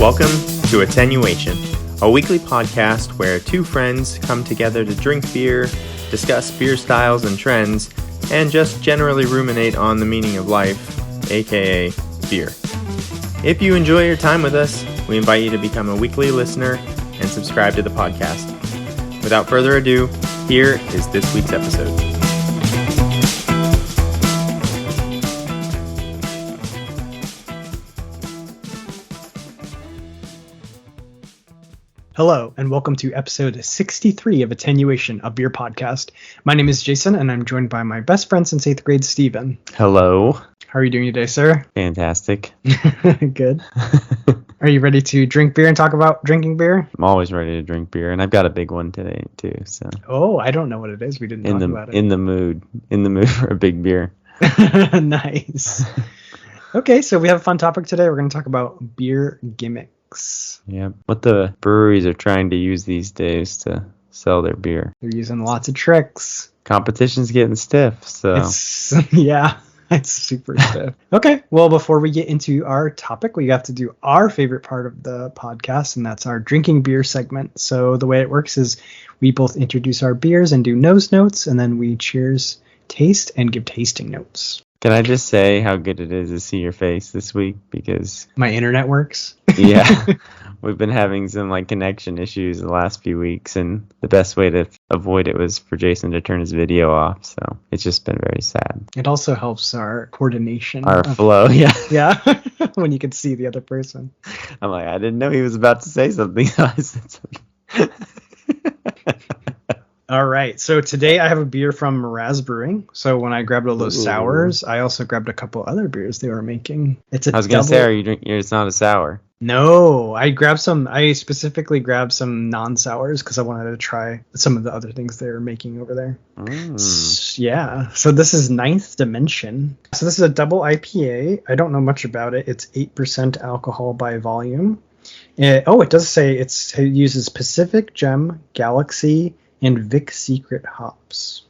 Welcome to Attenuation, a weekly podcast where two friends come together to drink beer, discuss beer styles and trends, and just generally ruminate on the meaning of life, aka beer. If you enjoy your time with us, we invite you to become a weekly listener and subscribe to the podcast. Without further ado, here is this week's episode. Hello, and welcome to episode 63 of Attenuation, a beer podcast. My name is Jason, and I'm joined by my best friend since 8th grade, Steven. Hello. How are you doing today, sir? Fantastic. Good. Are you ready to drink beer and talk about drinking beer? I'm always ready to drink beer, and I've got a big one today, too. So. Oh, I don't know what it is. We didn't talk about it. In the mood for a big beer. Nice. Okay, so we have a fun topic today. We're going to talk about beer gimmicks. Yeah, what the breweries are trying to use these days to sell their beer. They're using lots of tricks. Competition's getting stiff, so it's super stiff. Okay, well, before we get into our topic, we have to do our favorite part of the podcast, and that's our drinking beer segment. So the way it works is we both introduce our beers and do nose notes, and then we cheers, taste, and give tasting notes. Can I just say how good it is to see your face this week? Because my internet works. Yeah, we've been having some connection issues the last few weeks, and the best way to avoid it was for Jason to turn his video off. So it's just been very sad. It also helps our coordination, our flow. Yeah, yeah. When you can see the other person. I'm like, I didn't know he was about to say something. I said something. All right, so today I have a beer from Mraz Brewing. So when I grabbed all those sours, I also grabbed a couple other beers they were making. I was gonna say, it's not a sour. No, I specifically grabbed some non-sours because I wanted to try some of the other things they were making over there. Yeah, so this is Ninth Dimension. So this is a double IPA. I don't know much about it. It's 8% alcohol by volume. It does say it uses Pacific Gem, Galaxy, and Vic Secret hops.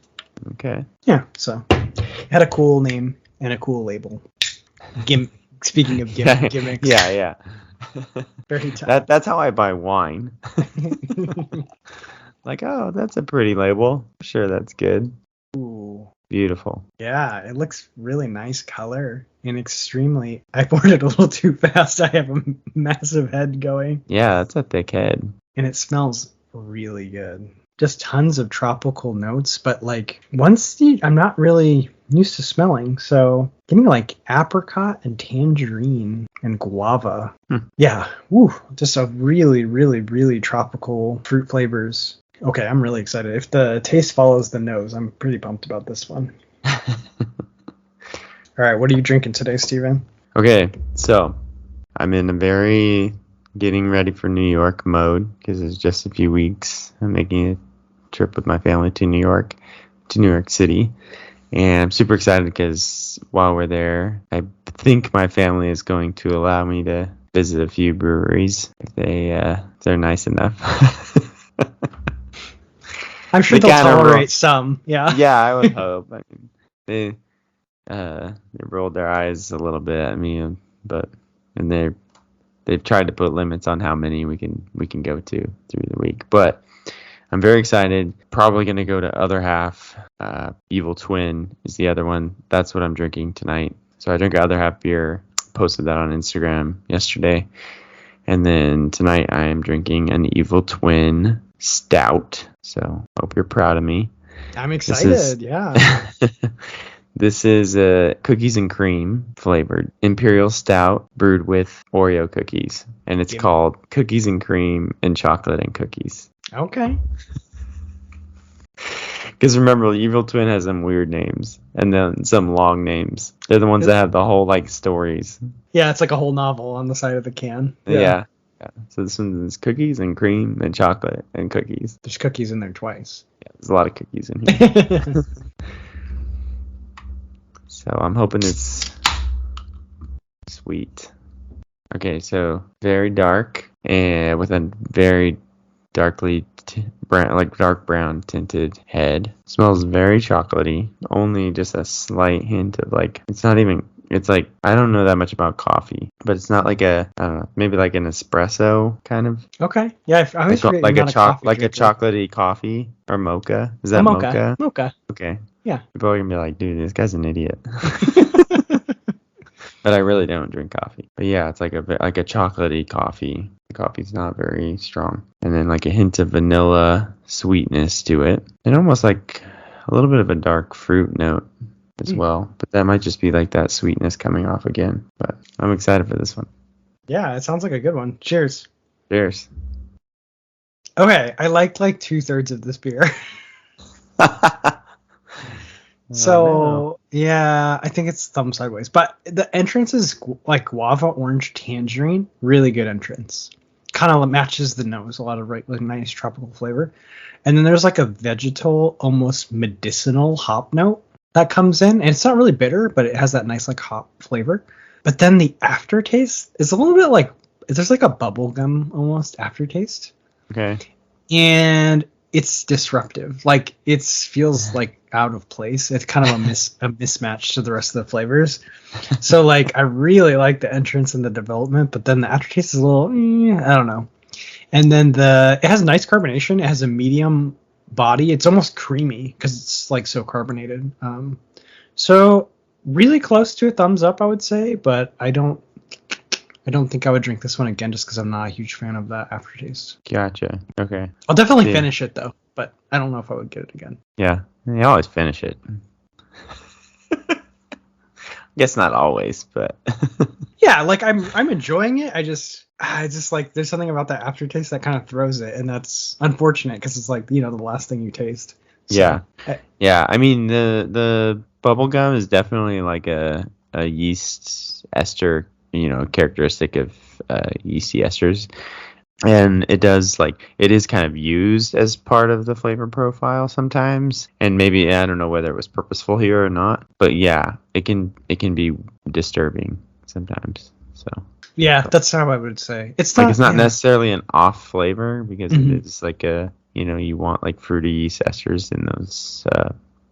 Okay. Yeah, so it had a cool name and a cool label. Speaking of gimmicks. Yeah. Very tough. That's how I buy wine. That's a pretty label. Sure, that's good. Ooh. Beautiful. Yeah, it looks really nice color and extremely... I poured it a little too fast. I have a massive head going. Yeah, that's a thick head. And it smells really good. Just tons of tropical notes, but I'm not really used to smelling, so getting apricot and tangerine and guava. Yeah, just a really, really, really tropical fruit flavors. Okay, I'm really excited. If the taste follows the nose, I'm pretty pumped about this one. All right, what are you drinking today, Steven? Okay, so I'm in a very getting ready for New York mode because it's just a few weeks. I'm making a trip with my family to New York City, and I'm super excited because while we're there, I think my family is going to allow me to visit a few breweries if they're nice enough. I'm sure they'll tolerate some. Yeah, I would hope. I mean, they rolled their eyes a little bit at me, and they've tried to put limits on how many we can go to through the week. But I'm very excited. Probably going to go to Other Half. Evil Twin is the other one. That's what I'm drinking tonight. So I drank Other Half beer. Posted that on Instagram yesterday. And then tonight I am drinking an Evil Twin Stout. So hope you're proud of me. I'm excited. Yeah. This is a cookies and cream flavored Imperial Stout brewed with Oreo cookies. And it's called Cookies and Cream and Chocolate and Cookies. Okay. Because remember, Evil Twin has some weird names and then some long names. They're the ones that have the whole stories. Yeah, it's like a whole novel on the side of the can. Yeah. So this one is cookies and cream and chocolate and cookies. There's cookies in there twice. Yeah, there's a lot of cookies in here. So I'm hoping it's sweet. Okay, so very dark and with a very darkly dark brown tinted head. Smells very chocolatey. Only just a slight hint of it's not even It's like, I don't know that much about coffee, but it's not like I don't know, maybe like an espresso kind of, Okay. Yeah, I always forget you're like not a coffee like a drinker. chocolatey coffee or mocha. Is A that mocha. mocha? Mocha. Okay. Yeah. People are gonna be like, dude, this guy's an idiot. But I really don't drink coffee. But yeah, it's like a chocolatey coffee. The coffee's not very strong, and then like a hint of vanilla sweetness to it, and almost like a little bit of a dark fruit note as well. But that might just be like that sweetness coming off again. But I'm excited for this one. Yeah, it sounds like a good one. Cheers. Cheers. Okay, I liked like 2/3 of this beer. So yeah, I think it's thumb sideways. But the entrance is like guava, orange, tangerine. Really good entrance. Kind of matches the nose. A lot of like nice tropical flavor. And then there's like a vegetal, almost medicinal hop note that comes in. And it's not really bitter, but it has that nice like hop flavor. But then the aftertaste is a little bit like, there's like a bubblegum almost aftertaste. Okay. And it's disruptive. Like it feels like out of place. It's kind of a mismatch to the rest of the flavors. So like I really like the entrance and the development, but then the aftertaste is a little, I don't know. And then it has nice carbonation. It has a medium body. It's almost creamy because it's like so carbonated. So really close to a thumbs up, I would say, but I don't think I would drink this one again just because I'm not a huge fan of that aftertaste. Gotcha. Okay. I'll definitely finish it though, but I don't know if I would get it again. Yeah, you always finish it. Guess not always, but yeah, like I'm enjoying it. I just like there's something about that aftertaste that kind of throws it, and that's unfortunate because it's like the last thing you taste. So, yeah. I mean the bubble gum is definitely like a yeast ester, characteristic of yeasty esters. And it is kind of used as part of the flavor profile sometimes. And maybe, I don't know whether it was purposeful here or not, but yeah, it can be disturbing sometimes. So yeah, that's how I would say. It's not necessarily an off flavor because it is like you want like fruity yeast esters in those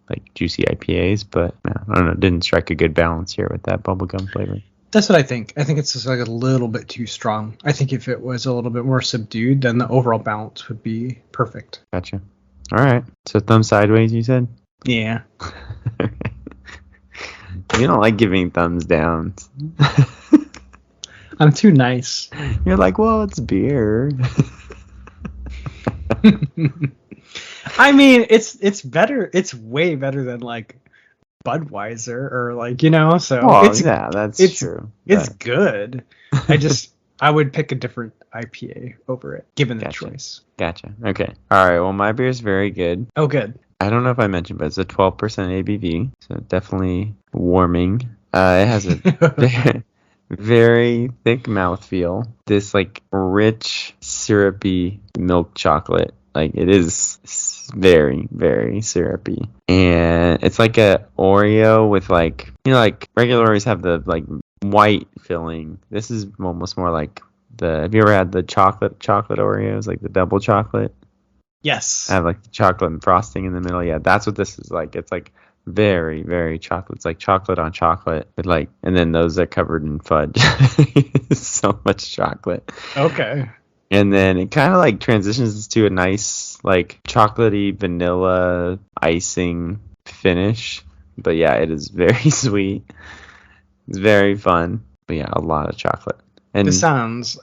like juicy IPAs, but I don't know, it didn't strike a good balance here with that bubblegum flavor. That's what I think. I think it's just like a little bit too strong. I think if it was a little bit more subdued, then the overall balance would be perfect. Gotcha. All right. So thumb sideways, you said? Yeah. You don't like giving thumbs down. I'm too nice. You're like, well, it's beer. I mean, it's better. It's way better than like Budweiser or like so that's true. It's good. I would pick a different IPA over it given the choice. Gotcha. Okay. All right. Well, my beer is very good. Oh, good. I don't know if I mentioned, but it's a 12% ABV, so definitely warming. It has a very, very thick mouthfeel. This like rich syrupy milk chocolate. Like it is very, very syrupy. And it's like a Oreo with like, like regular Oreos have the like white filling. This is almost more like have you ever had the chocolate Oreos, like the double chocolate? Yes. I have like the chocolate and frosting in the middle. Yeah, that's what this is like. It's like very, very chocolate. It's like chocolate on chocolate, but like, and then those are covered in fudge. So much chocolate. Okay. And then it kind of like transitions to a nice like chocolatey vanilla icing finish. But yeah, it is very sweet. It's very fun. But yeah, a lot of chocolate. And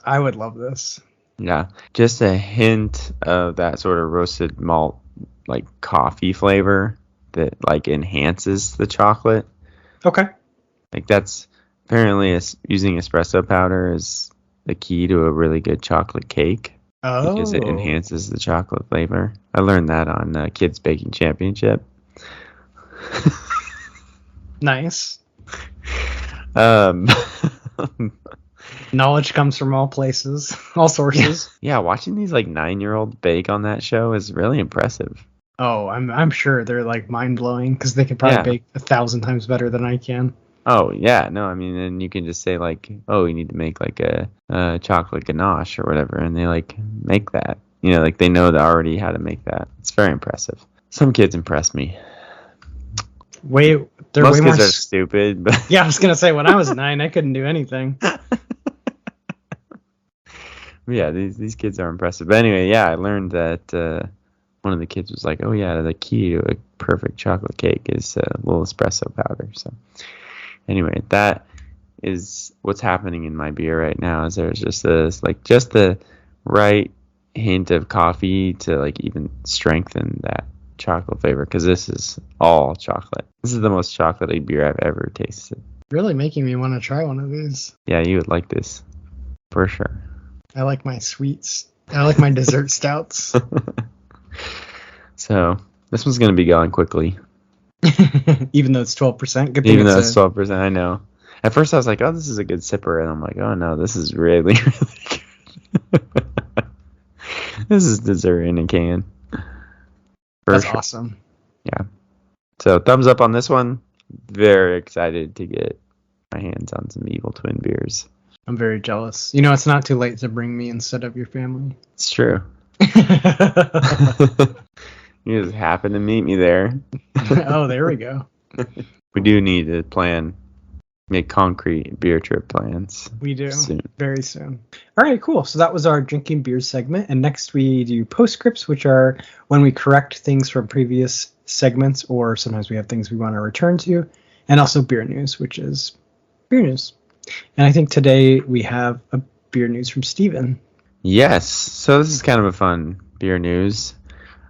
I would love this. Yeah, just a hint of that sort of roasted malt like coffee flavor that like enhances the chocolate. Okay. Like that's apparently using espresso powder is the key to a really good chocolate cake. Oh. Because it enhances the chocolate flavor. I learned that on Kids Baking Championship. Nice. Knowledge comes from all places, all sources. Yeah, watching these like 9-year-olds bake on that show is really impressive. Oh, I'm sure they're like mind blowing because they could probably bake 1,000 times better than I can. Oh yeah, no, I mean, and you can just say like, oh, you need to make like a chocolate ganache or whatever, and they like make that. Like they know already how to make that. It's very impressive. Some kids impress me. they're Most way more. kids are stupid, but Yeah, I was gonna say when I was 9, I couldn't do anything. yeah, these kids are impressive. But anyway, yeah, I learned that one of the kids was like, "Oh yeah, the key to a perfect chocolate cake is a little espresso powder." So anyway, that is what's happening in my beer right now. Is there's just just the right hint of coffee to like even strengthen that chocolate flavor, because this is all chocolate. This is the most chocolatey beer I've ever tasted. Really making me want to try one of these. Yeah, you would like this for sure. I like my sweets. I like my dessert stouts. So this one's gonna be going quickly. Even though it's 12%. Good thing Even though it's 12%, I know. At first I was like, oh, this is a good sipper, and I'm like, oh no, this is really, really good. This is dessert in a can. That's awesome. Yeah. So thumbs up on this one. Very excited to get my hands on some Evil Twin beers. I'm very jealous. You know, it's not too late to bring me instead of your family. It's true. You just happen to meet me there. Oh, there we go. We do need to make concrete beer trip plans. We do. Soon. Very soon. All right, cool. So that was our drinking beer segment. And next we do postscripts, which are when we correct things from previous segments, or sometimes we have things we want to return to. And also beer news, which is beer news. And I think today we have a beer news from Steven. Yes. So this is kind of a fun beer news.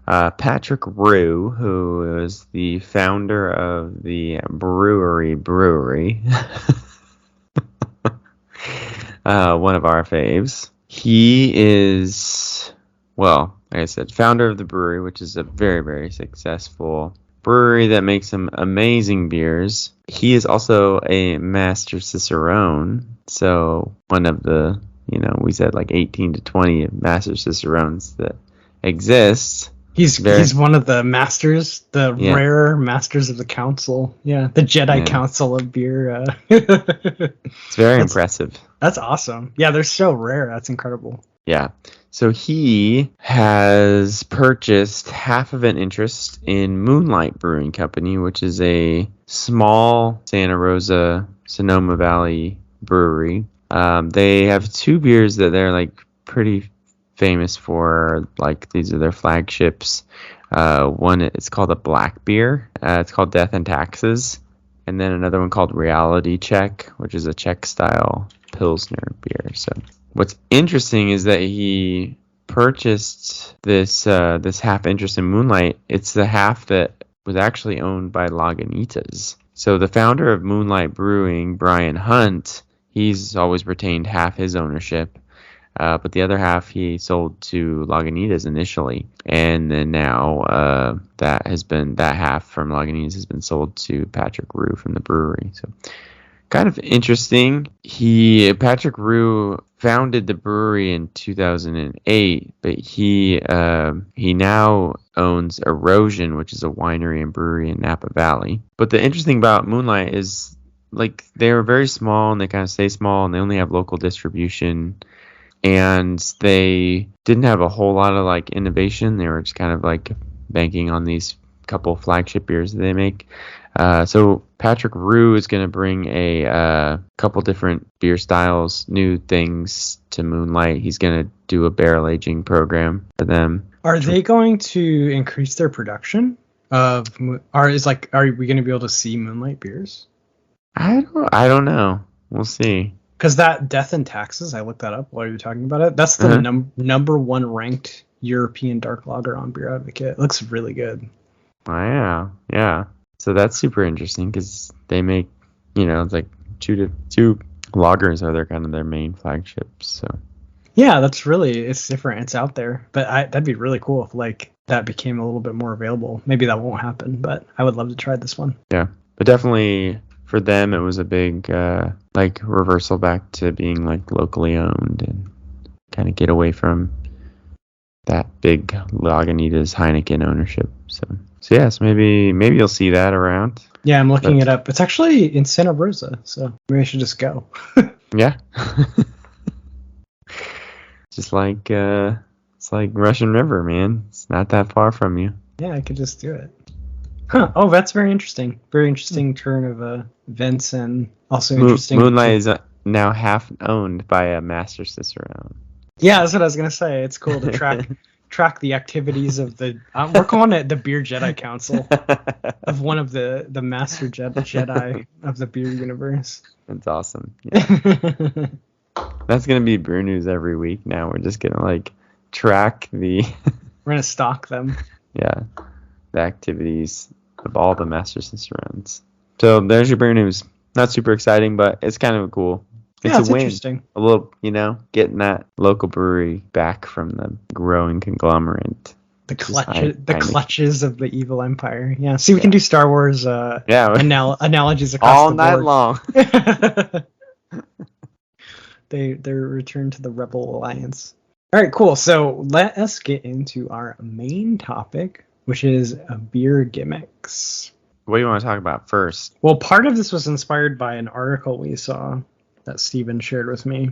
Patrick Rue, who is the founder of the brewery, one of our faves. He is, well, like I said, founder of the brewery, which is a very, very successful brewery that makes some amazing beers. He is also a master cicerone, so one of the, we said like 18 to 20 master cicerones that exist. He's one of the masters, the rare masters of the council. Yeah, the Jedi Council of beer. It's very impressive. That's awesome. Yeah, they're so rare. That's incredible. Yeah. So he has purchased half of an interest in Moonlight Brewing Company, which is a small Santa Rosa, Sonoma Valley brewery. They have two beers that they're like pretty famous for, like these are their flagships. One, it's called a black beer. It's called Death and Taxes. And then another one called Reality Check, which is a Czech style Pilsner beer. So what's interesting is that he purchased this half interest in Moonlight. It's the half that was actually owned by Lagunitas. So the founder of Moonlight Brewing, Brian Hunt, he's always retained half his ownership. But the other half he sold to Lagunitas initially, and then now that half from Lagunitas has been sold to Patrick Rue from the brewery. So kind of interesting. Patrick Rue founded the brewery in 2008, but he now owns Erosion, which is a winery and brewery in Napa Valley. But the interesting about Moonlight is like they were very small and they kind of stay small and they only have local distribution. And they didn't have a whole lot of like innovation. They were just kind of like banking on these couple flagship beers that they make. So Patrick Rue is going to bring a couple different beer styles, new things to Moonlight. He's going to do a barrel aging program for them. Are they going to increase their production of? Are we going to be able to see Moonlight beers? I don't know. We'll see. Because that Death and Taxes, I looked that up while you were talking about it. That's the number one ranked European dark lager on Beer Advocate. It looks really good. Oh, yeah. So that's super interesting because they make, it's like two lagers are their main flagships. So yeah, it's different. It's out there, but that'd be really cool if like that became a little bit more available. Maybe that won't happen, but I would love to try this one. Yeah, but definitely. For them, it was a big reversal back to being like locally owned and kind of get away from that big Lagunitas Heineken ownership. So yes, maybe you'll see that around. Yeah, I'm looking it up. It's actually in Santa Rosa, so maybe I should just go. Yeah. Just like it's like Russian River, man. It's not that far from you. Yeah, I could just do it. Huh. Oh, that's very interesting. Very interesting turn of events, and also interesting. Moonlight is now half owned by a master cicerone. Yeah, that's what I was gonna say. It's cool to track the activities of the. We're calling it the Beer Jedi Council of one of the master Jedi of the beer universe. That's awesome. Yeah. That's gonna be brew news every week now. We're just gonna like track the. We're gonna stalk them. Yeah, the activities of all the master cicerones. So there's your brew news. Not super exciting, but it's kind of cool. It's It's a win. interesting. A little, getting that local brewery back from the growing conglomerate. The clutches of the evil empire. Yeah. See, we can do Star Wars analogies across all the night board. long. They return to the Rebel Alliance. All right, cool. So let us get into our main topic, which is beer gimmicks. What do you want to talk about first? Well, part of this was inspired by an article we saw that Steven shared with me.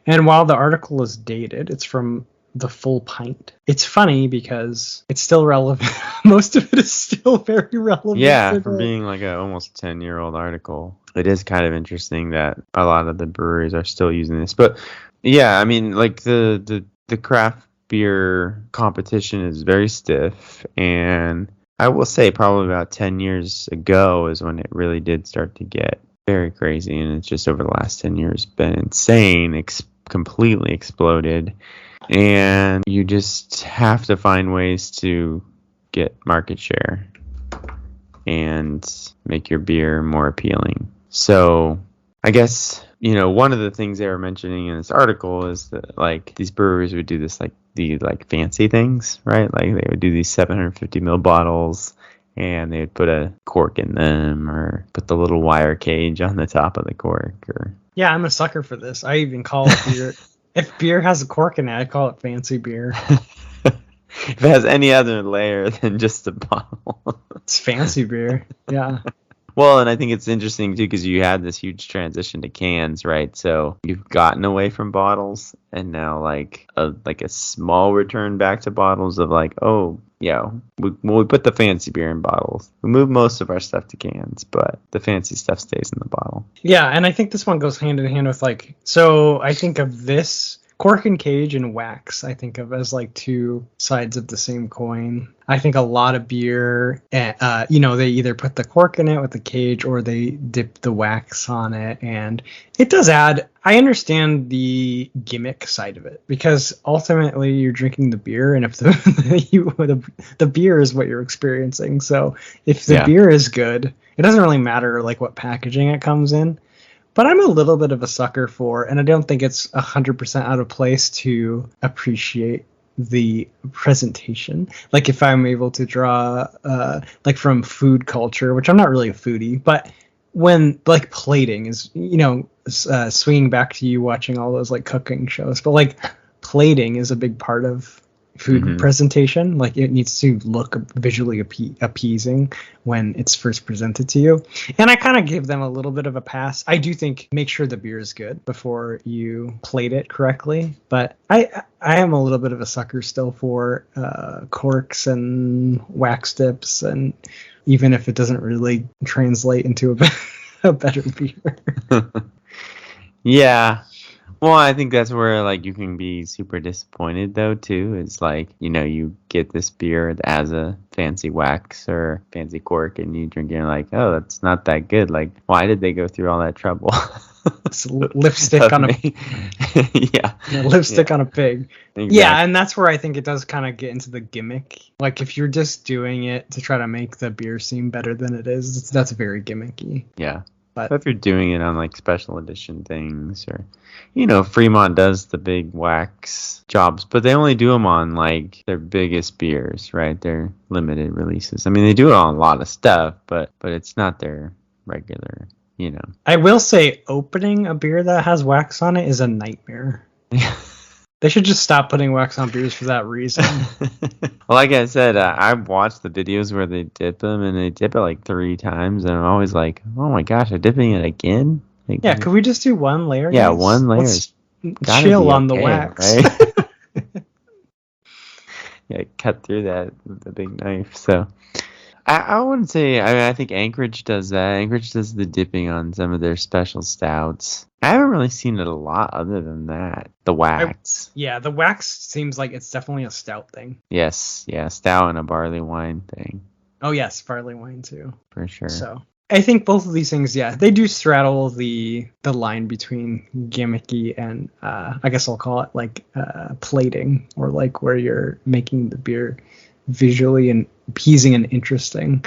And while the article is dated, it's from The Full Pint. It's funny because it's still relevant. Most of it is still very relevant. Yeah, for being like an almost 10-year-old article. It is kind of interesting that a lot of the breweries are still using this. But yeah, I mean, like the craft beer competition is very stiff, and I will say probably about 10 years ago is when it really did start to get very crazy, and it's just over the last 10 years been insane, completely exploded, and you just have to find ways to get market share and make your beer more appealing. So I guess, one of the things they were mentioning in this article is that like these breweries would do this like fancy things, right? Like they would do these 750 ml bottles, and they would put a cork in them or put the little wire cage on the top of the cork. Yeah, I'm a sucker for this. I even call it beer. If beer has a cork in it, I call it fancy beer. If it has any other layer than just a bottle. It's fancy beer. Yeah. Well, and I think it's interesting too because you had this huge transition to cans, right? So you've gotten away from bottles, and now like a small return back to bottles of like, oh yeah, we put the fancy beer in bottles. We move most of our stuff to cans, but the fancy stuff stays in the bottle. Yeah, and I think this one goes hand in hand with so I think of this. Cork and cage and wax, I think of as like two sides of the same coin. I think a lot of beer, they either put the cork in it with the cage or they dip the wax on it. And it does add, I understand the gimmick side of it because ultimately you're drinking the beer, and if the beer is what you're experiencing. So if the beer is good, it doesn't really matter like what packaging it comes in. But I'm a little bit of a sucker for, and I don't think it's 100% out of place to appreciate the presentation. Like if I'm able to draw, like from food culture, which I'm not really a foodie, but when like plating is, swinging back to you watching all those like cooking shows, but like plating is a big part of food presentation. Like it needs to look visually appeasing when it's first presented to you, and I kind of give them a little bit of a pass. I do think make sure the beer is good before you plate it correctly, but I am a little bit of a sucker still for corks and wax dips, and even if it doesn't really translate into a better beer. Yeah. Well, I think that's where like you can be super disappointed though too. It's like, you get this beer that has a fancy wax or fancy cork, and you drink it and you're like, oh, that's not that good. Like, why did they go through all that trouble? It's lipstick on lipstick on a pig. Exactly. Yeah, and that's where I think it does kind of get into the gimmick. Like if you're just doing it to try to make the beer seem better than it is, that's very gimmicky. Yeah. But if you're doing it on like special edition things, or Fremont does the big wax jobs, but they only do them on like their biggest beers, right? Their limited releases. I mean, they do it on a lot of stuff, but it's not their regular, I will say opening a beer that has wax on it is a nightmare. They should just stop putting wax on beers for that reason. Well, like I said, I've watched the videos where they dip them, and they dip it like 3 times, and I'm always like, oh my gosh, they're dipping it again? Like, yeah, could we just do one layer? Yeah, guys? One layer. Let's chill on the wax. Right? Yeah, cut through that with a big knife. So, I wouldn't say. I mean, I think Anchorage does that. Anchorage does the dipping on some of their special stouts. I haven't really seen it a lot other than that. The wax. Yeah, the wax seems like it's definitely a stout thing. Yes, yeah, stout and a barley wine thing. Oh yes, barley wine too. For sure. So I think both of these things, yeah, they do straddle the line between gimmicky and I guess I'll call it like plating, or like where you're making the beer visually and appeasing and interesting.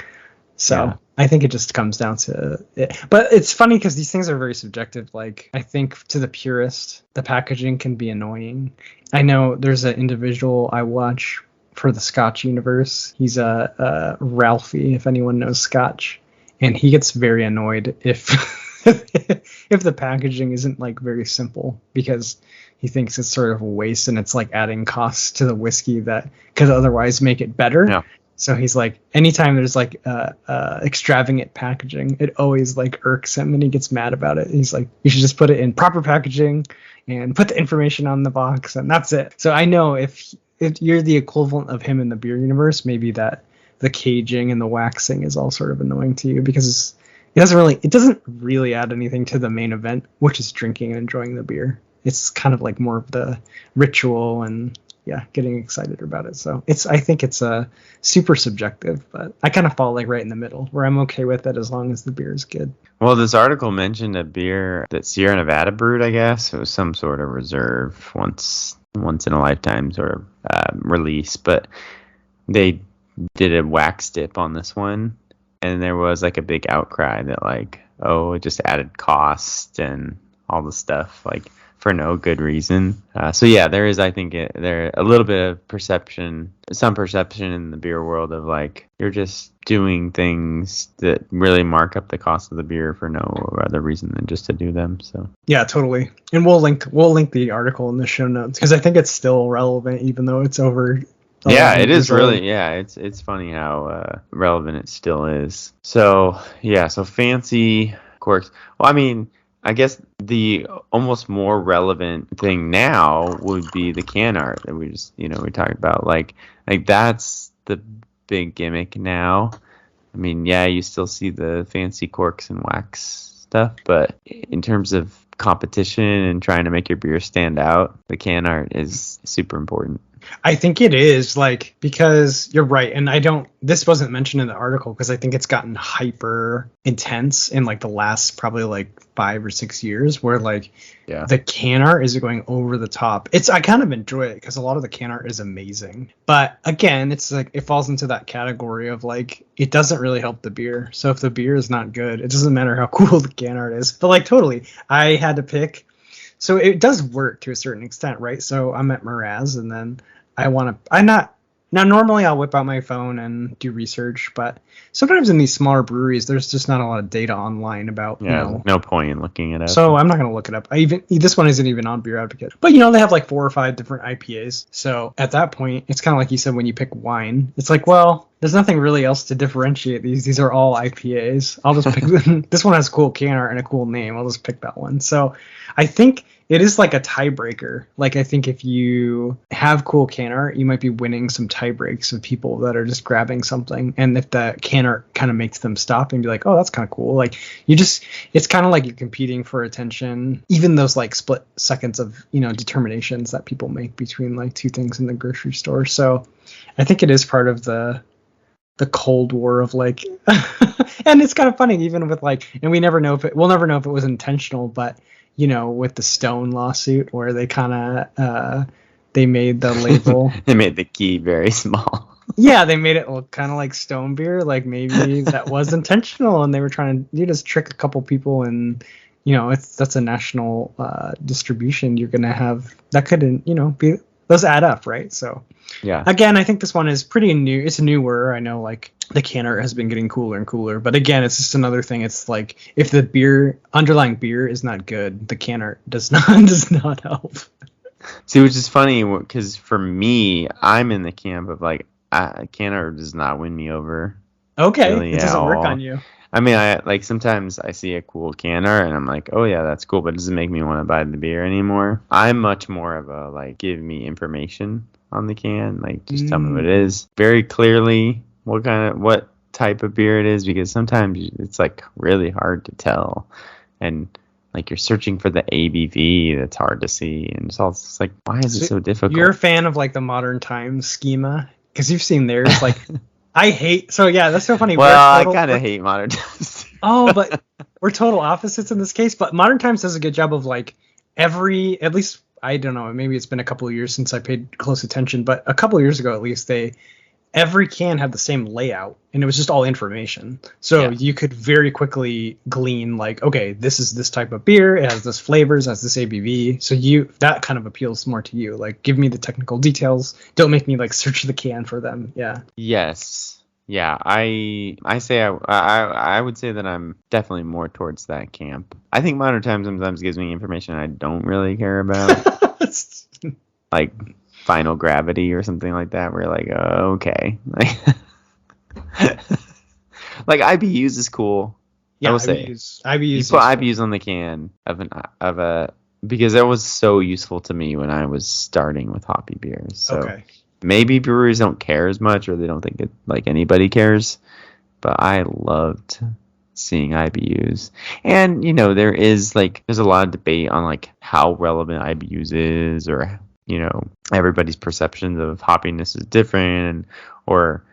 So yeah. I think it just comes down to it. But it's funny because these things are very subjective. Like, I think to the purist, the packaging can be annoying. I know there's an individual I watch for the Scotch universe. He's a Ralphie, if anyone knows Scotch. And he gets very annoyed if if the packaging isn't like very simple, because he thinks it's sort of a waste and it's like adding costs to the whiskey that could otherwise make it better. Yeah. So he's like, anytime there's like extravagant packaging, it always like irks him and he gets mad about it. He's like, you should just put it in proper packaging and put the information on the box and that's it. So I know if you're the equivalent of him in the beer universe, maybe that the caging and the waxing is all sort of annoying to you, because it doesn't really add anything to the main event, which is drinking and enjoying the beer. It's kind of like more of the ritual and getting excited about it. So I think it's super subjective, but I kind of fall like right in the middle where I'm okay with it as long as the beer is good. Well, this article mentioned a beer that Sierra Nevada brewed, I guess. It was some sort of reserve, once in a lifetime sort of release, but they did a wax dip on this one, and there was like a big outcry that like, oh, it just added cost and all the stuff, like for no good reason. So yeah, there is, I think, there a little bit of some perception in the beer world of like, you're just doing things that really mark up the cost of the beer for no other reason than just to do them. So yeah, totally. And we'll link the article in the show notes, because I think it's still relevant even though it's over. Yeah, it is really. Yeah, it's funny how relevant it still is. So yeah, so fancy corks. Well, I mean, I guess the almost more relevant thing now would be the can art that we talked about. Like that's the big gimmick now. I mean, yeah, you still see the fancy corks and wax stuff, but in terms of competition and trying to make your beer stand out, the can art is super important. I think it is, like, because you're right, and this wasn't mentioned in the article because I think it's gotten hyper intense in like the last probably like 5 or 6 years, where like the can art is going over the top. I kind of enjoy it because a lot of the can art is amazing, but again, it's like it falls into that category of like, it doesn't really help the beer. So if the beer is not good, it doesn't matter how cool the can art is. But like, totally, I had to pick. So it does work to a certain extent, right? So I'm at Mraz, and then normally I'll whip out my phone and do research, but sometimes in these smaller breweries, there's just not a lot of data online about, no point in looking it up. So I'm not going to look it up. This one isn't even on Beer Advocate, but they have like 4 or 5 different IPAs. So at that point, it's kind of like you said, when you pick wine, it's like, well, there's nothing really else to differentiate these. These are all IPAs. I'll just pick this one has cool can art and a cool name. I'll just pick that one. So I think it is like a tiebreaker. Like, I think if you have cool can art, you might be winning some tie breaks of people that are just grabbing something. And if the can art kind of makes them stop and be like, oh, that's kind of cool. Like, it's kind of like you're competing for attention. Even those like split seconds of, determinations that people make between like two things in the grocery store. So I think it is part of the Cold War of like, and it's kind of funny even with like, and we'll never know if it was intentional, but with the Stone lawsuit where they kind of they made the label they made the key very small. Yeah, they made it look kind of like Stone beer, like maybe that was intentional and they were trying to just trick a couple people, and that's a national distribution. You're gonna have that couldn't be, those add up, right? So yeah, again, I think this one is pretty new. It's newer. I know like the can art has been getting cooler and cooler, but again, it's just another thing. It's like, if the underlying beer is not good, the can art does not help. See, which is funny because for me, I'm in the camp of like, can art does not win me over. Okay, really, it doesn't work on you. I mean, I like sometimes I see a cool can art and I'm like, oh yeah, that's cool, but it doesn't make me want to buy the beer anymore. I'm much more of a like, give me information on the can, like just tell me what it is very clearly, what type of beer it is, because sometimes it's like really hard to tell, and like you're searching for the ABV that's hard to see, and it's like, why is it so difficult? You're a fan of like the Modern Times schema because you've seen theirs. Like, I hate. So yeah, that's so funny. Well, I kind of hate Modern Times. Oh, but we're total opposites in this case. But Modern Times does a good job of like at least I don't know. Maybe it's been a couple of years since I paid close attention, but a couple of years ago at least every can had the same layout and it was just all information. So you could very quickly glean like, okay, this is this type of beer. It has this flavors, has this ABV. So that kind of appeals more to you. Like, give me the technical details. Don't make me like search the can for them. Yeah. Yes. Yeah. I say I would say that I'm definitely more towards that camp. I think Modern Times sometimes gives me information I don't really care about. Like Final Gravity or something like that, where you're like, oh, okay. Like IBUs is cool. Yeah, I will IBUs. say IBUs. You put IBUs on the can because that was so useful to me when I was starting with hoppy beers. So maybe breweries don't care as much, or they don't think it like anybody cares. But I loved seeing IBUs, and there's a lot of debate on like how relevant IBUs is, or everybody's perception of hoppiness is different, or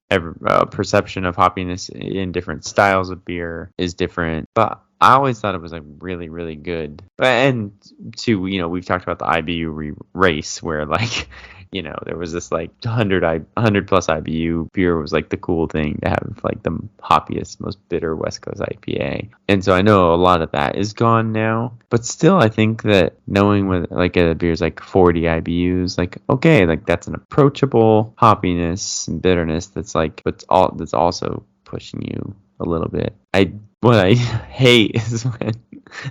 every perception of hoppiness in different styles of beer is different. But I always thought it was like really, really good. And we've talked about the IBU race where like, there was this like 100 plus IBU beer was like the cool thing to have, like the hoppiest, most bitter West Coast IPA. And so I know a lot of that is gone now, but still I think that knowing with like a beer's like 40 IBUs, like, okay, like that's an approachable hoppiness and bitterness that's like, that's also pushing you a little bit. What I hate is when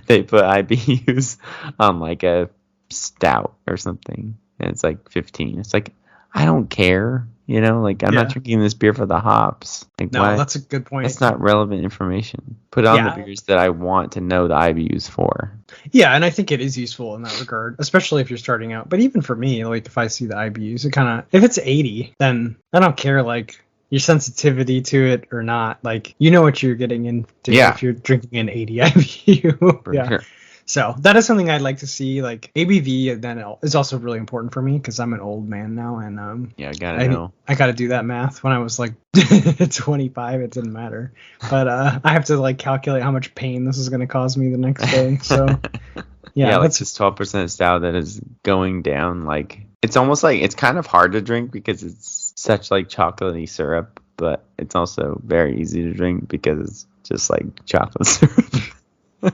they put IBUs on like a stout or something, and it's like 15. It's like, I don't care, like I'm not drinking this beer for the hops. Like, no, that's a good point. That's not relevant information. Put it on the beers that I want to know the IBUs for. Yeah, and I think it is useful in that regard, especially if you're starting out. But even for me, like if I see the IBUs, it kind of, if it's 80, then I don't care like your sensitivity to it or not. Like, what you're getting into if you're drinking an 80 IBU. For sure. So that is something I'd like to see. Like ABV then is also really important for me because I'm an old man now, and I gotta know. I gotta do that math. When I was like 25, it didn't matter, but I have to like calculate how much pain this is gonna cause me the next day. So like this 12% stout that is going down. Like it's almost like it's kind of hard to drink because it's such like chocolatey syrup, but it's also very easy to drink because it's just like chocolate syrup.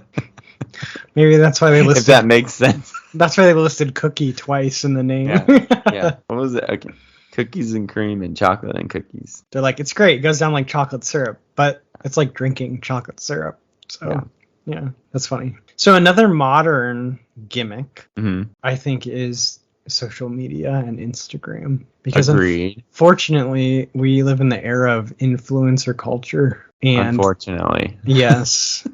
Maybe that's why they listed. If that makes sense. That's why they listed cookie twice in the name. Yeah. What was it? Okay. Cookies and cream and chocolate and cookies. They're like, it's great. It goes down like chocolate syrup, but it's like drinking chocolate syrup. So yeah, that's funny. So another modern gimmick, I think, is social media and Instagram. Because unfortunately, we live in the era of influencer culture. And unfortunately. Yes.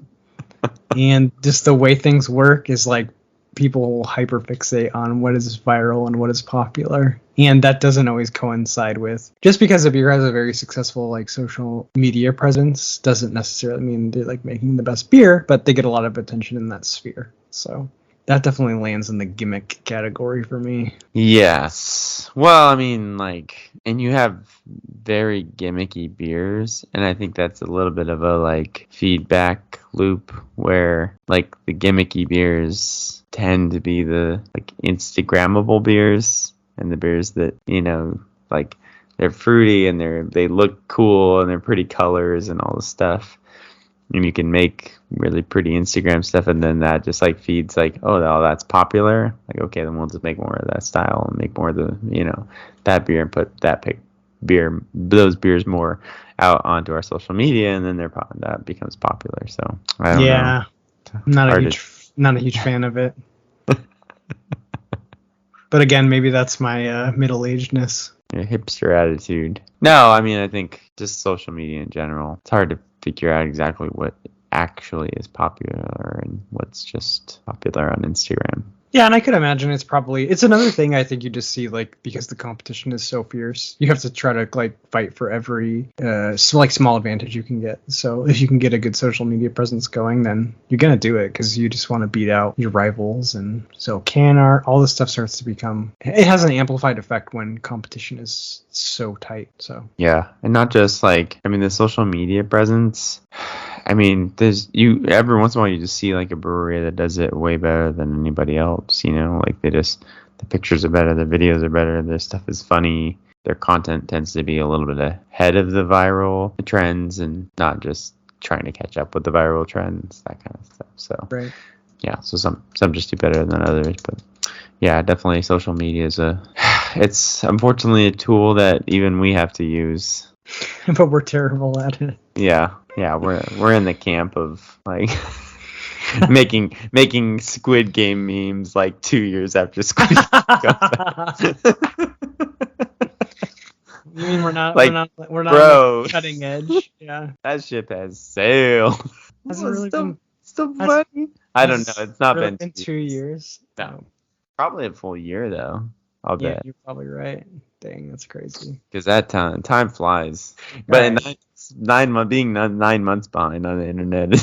And just the way things work is like people hyperfixate on what is viral and what is popular. And that doesn't always coincide with, just because a beer has a very successful like social media presence doesn't necessarily mean they're like making the best beer, but they get a lot of attention in that sphere. So that definitely lands in the gimmick category for me. Yes. Well, I mean, like, and you have very gimmicky beers, and I think that's a little bit of a like feedback loop where like the gimmicky beers tend to be the like Instagrammable beers, and the beers that, like they're fruity and they look cool and they're pretty colors and all this stuff. And you can make really pretty Instagram stuff, and then that just like feeds like, oh, that's popular. Like, okay, then we'll just make more of that style and make more of the, that beer, and put those beers more out onto our social media, and then that becomes popular. So I don't know. Not a huge fan of it. But again, maybe that's my middle-agedness. Your hipster attitude. No, I mean, I think just social media in general. It's hard to figure out exactly what actually is popular and what's just popular on Instagram. Yeah, and I could imagine it's another thing I think you just see like because the competition is so fierce, you have to try to like fight for every small advantage you can get. So if you can get a good social media presence going, then you're gonna do it because you just want to beat out your rivals. And so can art, all this stuff starts to become. It has an amplified effect when competition is so tight. So Yeah, and not just like, I mean, the social media presence. I mean, every once in a while you just see like a brewery that does it way better than anybody else, like the pictures are better, the videos are better, their stuff is funny, their content tends to be a little bit ahead of the viral trends and not just trying to catch up with the viral trends, that kind of stuff. So right. yeah, so some just do better than others, but yeah, definitely social media is it's unfortunately a tool that even we have to use. But we're terrible at it. Yeah, we're in the camp of like making Squid Game memes like 2 years after Squid Game comes out. You mean we're not Like, we're not bro, on the cutting edge? Yeah. that ship has sailed. Has it Well, really been? still funny. I don't know. It's not Really been been 2 2 years. years? No, probably a full year though. I'll Yeah, bet. you're probably right. Dang, that's crazy. Because that time flies. But in Right. 9 months behind on the internet.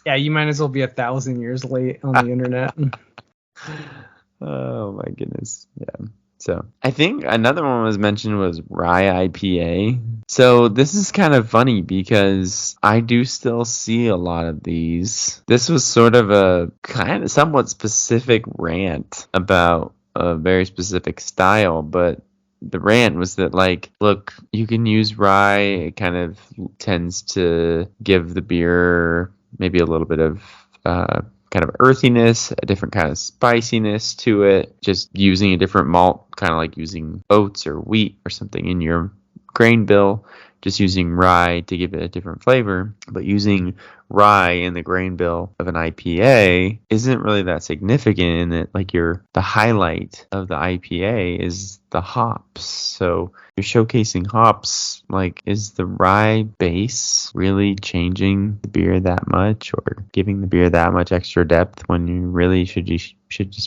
Yeah, you might as well be 1,000 years late on the internet. Oh my goodness. Yeah. So I think another one was mentioned was rye IPA. So this is kind of funny because I do still see a lot of these. This was sort of a kind of somewhat specific rant about a very specific style, but the rant was that like, look, you can use rye. It kind of tends to give the beer maybe a little bit of kind of earthiness, a different kind of spiciness to it. Just using a different malt, kind of like using oats or wheat or something in your grain bill. Just using rye to give it a different flavor, but using rye in the grain bill of an IPA isn't really that significant in that like the highlight of the IPA is the hops. So you're showcasing hops. Like, is the rye base really changing the beer that much or giving the beer that much extra depth when you really should just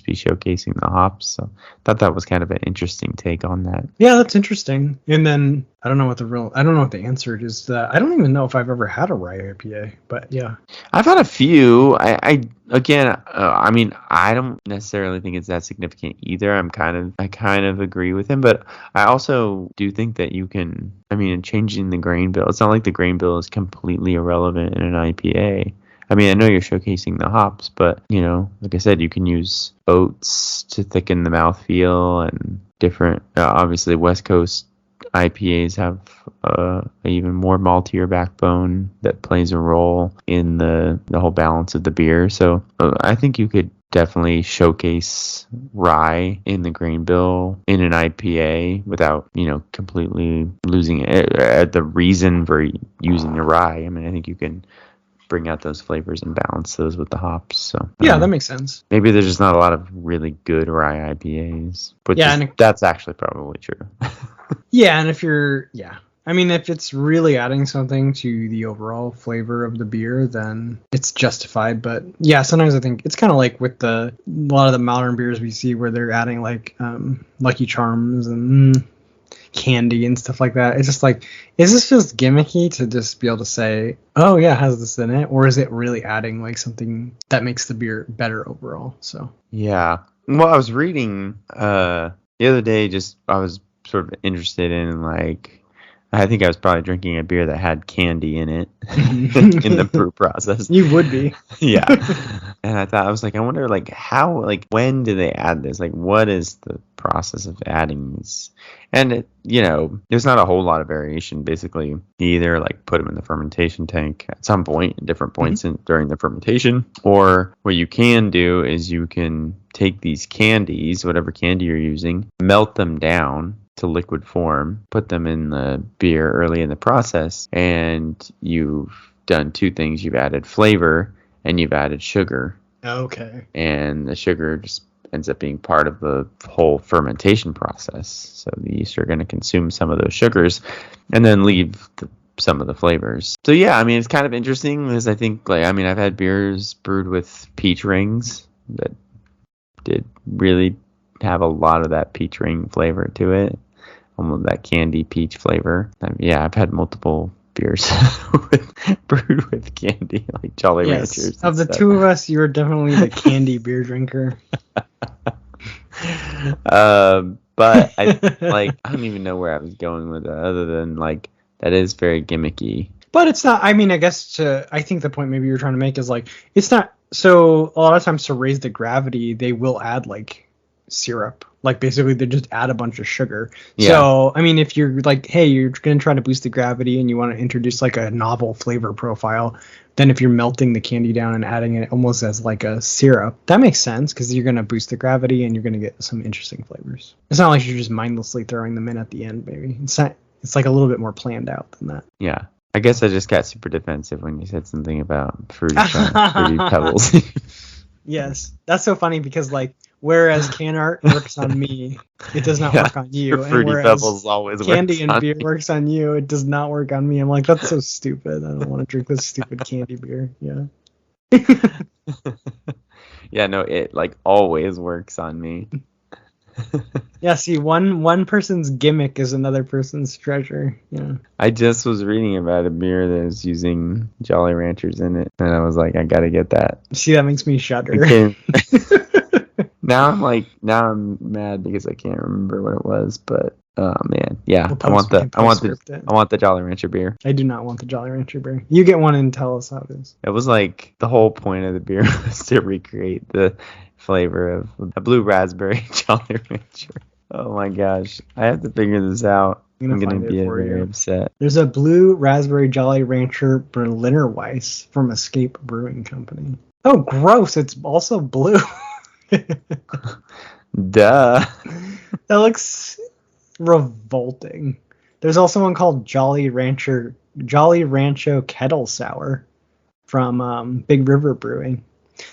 be showcasing the hops? So I thought that was kind of an interesting take on that. Yeah, that's interesting. And then I don't know what the answer is to that. I don't even know if I've ever had a rye IPA, but yeah. I've had a few. I mean, I don't necessarily think it's that significant either. I kind of agree with him, but I also do think that you can. I mean, changing the grain bill. It's not like the grain bill is completely irrelevant in an IPA. I mean, I know you're showcasing the hops, but like I said, you can use oats to thicken the mouthfeel and different. Obviously, West Coast IPAs have an even more maltier backbone that plays a role in the whole balance of the beer. So I think you could definitely showcase rye in the grain bill in an IPA without completely losing it. The reason for using the rye, I mean, I think you can bring out those flavors and balance those with the hops. So Yeah, that makes sense. maybe there's just not a lot of really good rye IPAs, but that's actually probably true. Yeah, and I mean, if it's really adding something to the overall flavor of the beer, then it's justified. But yeah, sometimes I think it's kind of like with a lot of the modern beers we see where they're adding like Lucky Charms and candy and stuff like that. It's just like, is this just gimmicky to just be able to say, oh yeah, it has this in it, or is it really adding like something that makes the beer better overall? So yeah. Well, I was reading the other day. I was sort of interested in like. I think I was probably drinking a beer that had candy in it in the brew process. You would be. Yeah. And I was like, I wonder like how, like when do they add this? Like what is the process of adding these? And there's not a whole lot of variation. Basically, you either like put them in the fermentation tank at some point, at different points during the fermentation, or what you can do is you can take these candies, whatever candy you're using, melt them down to liquid form, put them in the beer early in the process, and you've done two things. You've added flavor and you've added sugar. Okay. And the sugar just ends up being part of the whole fermentation process. So the yeast are going to consume some of those sugars and then leave some of the flavors. So yeah, I mean, it's kind of interesting because I think I've had beers brewed with peach rings that did really have a lot of that peach ring flavor to it, almost that candy peach flavor. Yeah, I've had multiple beers brewed with candy, like Jolly Ranchers. Of the two of us, you're definitely the candy beer drinker. But I don't even know where I was going with it, other than like that is very gimmicky. But it's not. I mean, I think the point maybe you're trying to make is like it's not. So a lot of times to raise the gravity, they will add like syrup. Like basically they just add a bunch of sugar. Yeah. So I mean, if you're like, hey, you're gonna try to boost the gravity and you want to introduce like a novel flavor profile, then if you're melting the candy down and adding it almost as like a syrup, that makes sense because you're gonna boost the gravity and you're gonna get some interesting flavors. It's not like you're just mindlessly throwing them in at the end, maybe. It's like a little bit more planned out than that. Yeah. I guess I just got super defensive when you said something about fruity pebbles. Yes, that's so funny because like whereas can art works on me, it does not work on you. And fruity pebbles always candy and beer works on you, it does not work on me. I'm like, that's so stupid. I don't want to drink this stupid candy beer. Yeah. Yeah, no, it like always works on me. Yeah, see, one person's gimmick is another person's treasure. Yeah. I just was reading about a beer that is using Jolly Ranchers in it, and I was like, I gotta get that. See, that makes me shudder. Now I'm mad because I can't remember what it was, but oh man, yeah, I want the Jolly Rancher beer. I do not want the Jolly Rancher beer. You get one and tell us how it is. It was like the whole point of the beer was to recreate the flavor of a blue raspberry Jolly Rancher. Oh my gosh, I have to figure this out. I'm gonna be very upset. There's a blue raspberry Jolly Rancher Berliner Weiss from Escape Brewing Company. Oh, gross! It's also blue. Duh. That looks revolting. There's also one called Jolly Rancho Kettle Sour from Big River Brewing.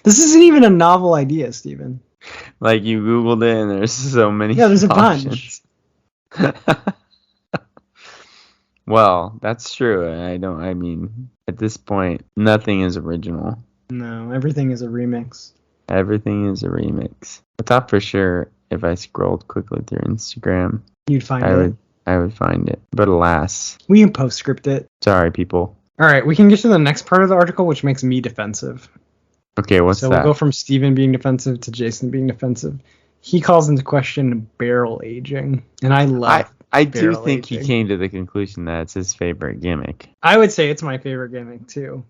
This isn't even a novel idea, Steven. Like you Googled it and there's so many. Yeah, there's options. A bunch. Well, that's true. I mean, at this point, nothing is original. No, everything is a remix. Everything is a remix. I thought for sure if I scrolled quickly through Instagram, you'd find it. I would find it. But alas. We can postscript it. Sorry, people. All right, we can get to the next part of the article, which makes me defensive. Okay, what's that? So we'll go from Steven being defensive to Jason being defensive. He calls into question barrel aging, and I love I do think aging. He came to the conclusion that it's his favorite gimmick. I would say it's my favorite gimmick, too.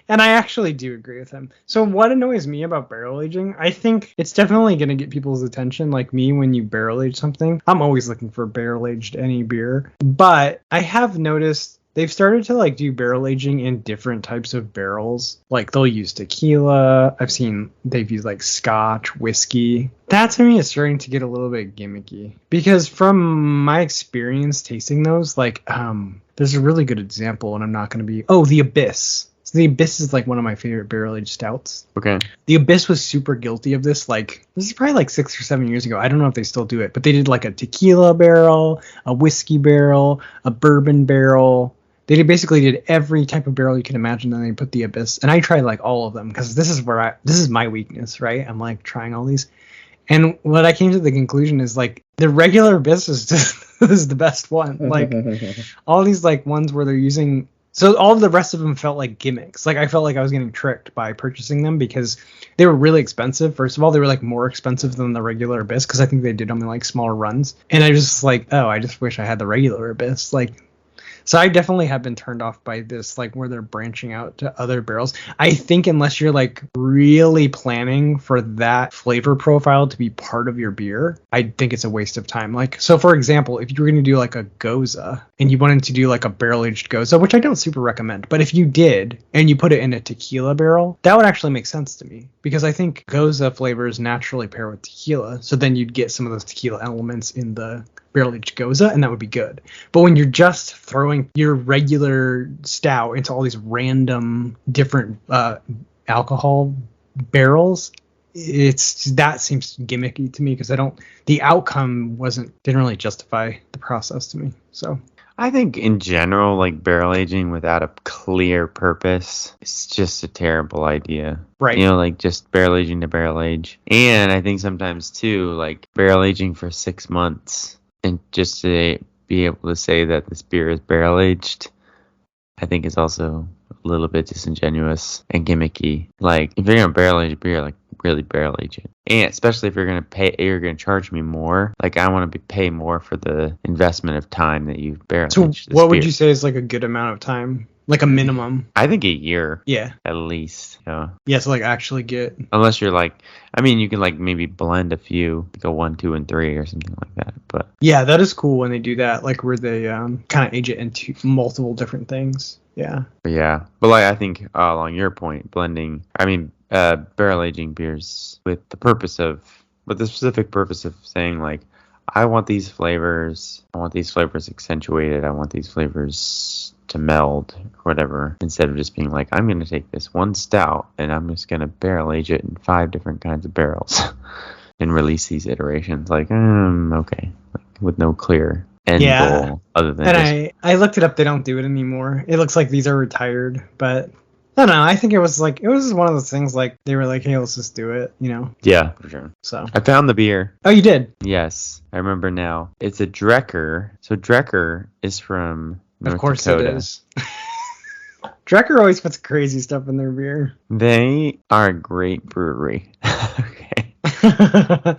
And I actually do agree with him. So what annoys me about barrel aging, I think it's definitely going to get people's attention. Like me, when you barrel age something, I'm always looking for barrel aged any beer. But I have noticed they've started to like do barrel aging in different types of barrels. Like they'll use tequila. I've seen they've used like scotch, whiskey. That to me is starting to get a little bit gimmicky. Because from my experience tasting those, like there's a really good example, and I'm not going to be... Oh, the Abyss. The Abyss is like one of my favorite barrel-aged stouts. Okay. The Abyss was super guilty of this. Like, this is probably like 6 or 7 years ago. I don't know if they still do it, but they did like a tequila barrel, a whiskey barrel, a bourbon barrel. They basically did every type of barrel you can imagine, and they put the Abyss. And I tried like all of them because this is my weakness, right? I'm like trying all these. And what I came to the conclusion is like the regular Abyss is just is the best one. Like all these like ones where they're using... So all of the rest of them felt like gimmicks. Like I felt like I was getting tricked by purchasing them because they were really expensive. First of all, they were like more expensive than the regular Abyss because I think they did them in like smaller runs. And I just like, oh, I just wish I had the regular Abyss. Like, so I definitely have been turned off by this, like where they're branching out to other barrels. I think unless you're like really planning for that flavor profile to be part of your beer, I think it's a waste of time. Like, so for example, if you were going to do like a Goza and you wanted to do like a barrel aged Goza, which I don't super recommend, but if you did and you put it in a tequila barrel, that would actually make sense to me because I think Goza flavors naturally pair with tequila. So then you'd get some of those tequila elements in the barrel aged Goza, and that would be good. But when you're just throwing your regular stout into all these random different alcohol barrels, that seems gimmicky to me because the outcome didn't really justify the process to me. So I think in general, like barrel aging without a clear purpose, it's just a terrible idea. Right. You know, like just barrel aging to barrel age. And I think sometimes too, like barrel aging for 6 months and just to be able to say that this beer is barrel aged, I think is also a little bit disingenuous and gimmicky. Like if you're gonna barrel age a beer, like really barrel age it. And especially if you're gonna charge me more. Like I want to pay more for the investment of time that you've barrel aged. So this what would beer. you say is like a good amount of time? Like a minimum? I think a year. Yeah. At least. Yeah. Yeah, to like actually get. Unless you're like, I mean, you can like maybe blend a few, like a 1, 2, and 3 or something like that. But yeah, that is cool when they do that, like where they kind of age it into multiple different things. Yeah. Yeah. But like I think along your point, blending, I mean, barrel aging beers with the specific purpose of saying like, I want these flavors accentuated, I want these flavors to meld or whatever, instead of just being like, I'm going to take this one stout and I'm just going to barrel age it in 5 different kinds of barrels and release these iterations. Like, okay. Like, with no clear end goal other than and I looked it up. They don't do it anymore. It looks like these are retired, but I don't know. I think it was one of those things like they were like, hey, let's just do it, you know? Yeah, for sure. So I found the beer. Oh, you did? Yes, I remember now. It's a Drecker. So Drecker is from North Dakota. It is. Drecker always puts crazy stuff in their beer. They are a great brewery. Okay.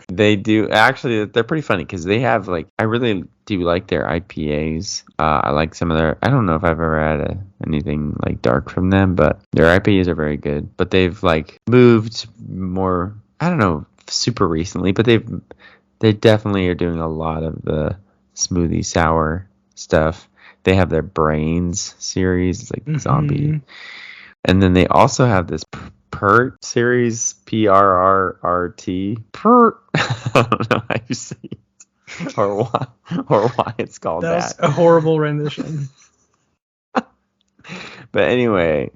They do. Actually, they're pretty funny because they have like, I really do like their IPAs. I like some of their, I don't know if I've ever had anything like dark from them, but their IPAs are very good. But they've like moved more, I don't know, super recently, but they definitely are doing a lot of the smoothie sour stuff. They have their Brains series, it's like zombie. And then they also have this PERT series, PRRRT. PERT. I don't know how you say it. Or why it's called that. That's a horrible rendition. But anyway,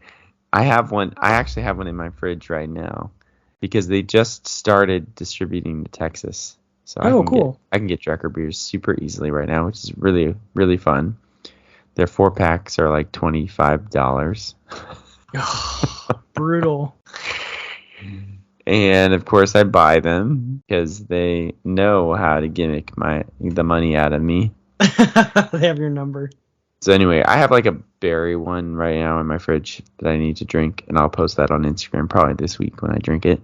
I actually have one in my fridge right now because they just started distributing to Texas. So cool. I can get Drecker beers super easily right now, which is really, really fun. Their 4-packs are like $25. Brutal. And of course I buy them because they know how to gimmick the money out of me. They have your number. So anyway, I have like a berry one right now in my fridge that I need to drink, and I'll post that on Instagram probably this week when I drink it.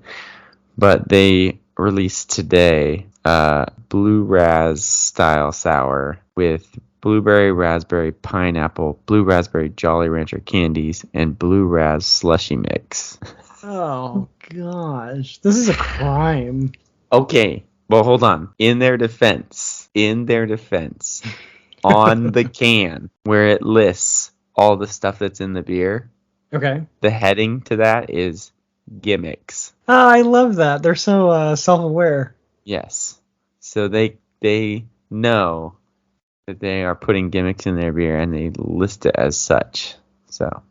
But they released today Blue Raz style sour with blueberry, raspberry, pineapple, blue raspberry Jolly Rancher candies, and blue raz slushy mix. Oh gosh, this is a crime. Okay, well hold on. In their defense, on the can where it lists all the stuff that's in the beer, okay, the heading to that is Gimmicks. Oh, I love that. They're so self-aware. Yes, so they know that they are putting gimmicks in their beer and they list it as such. So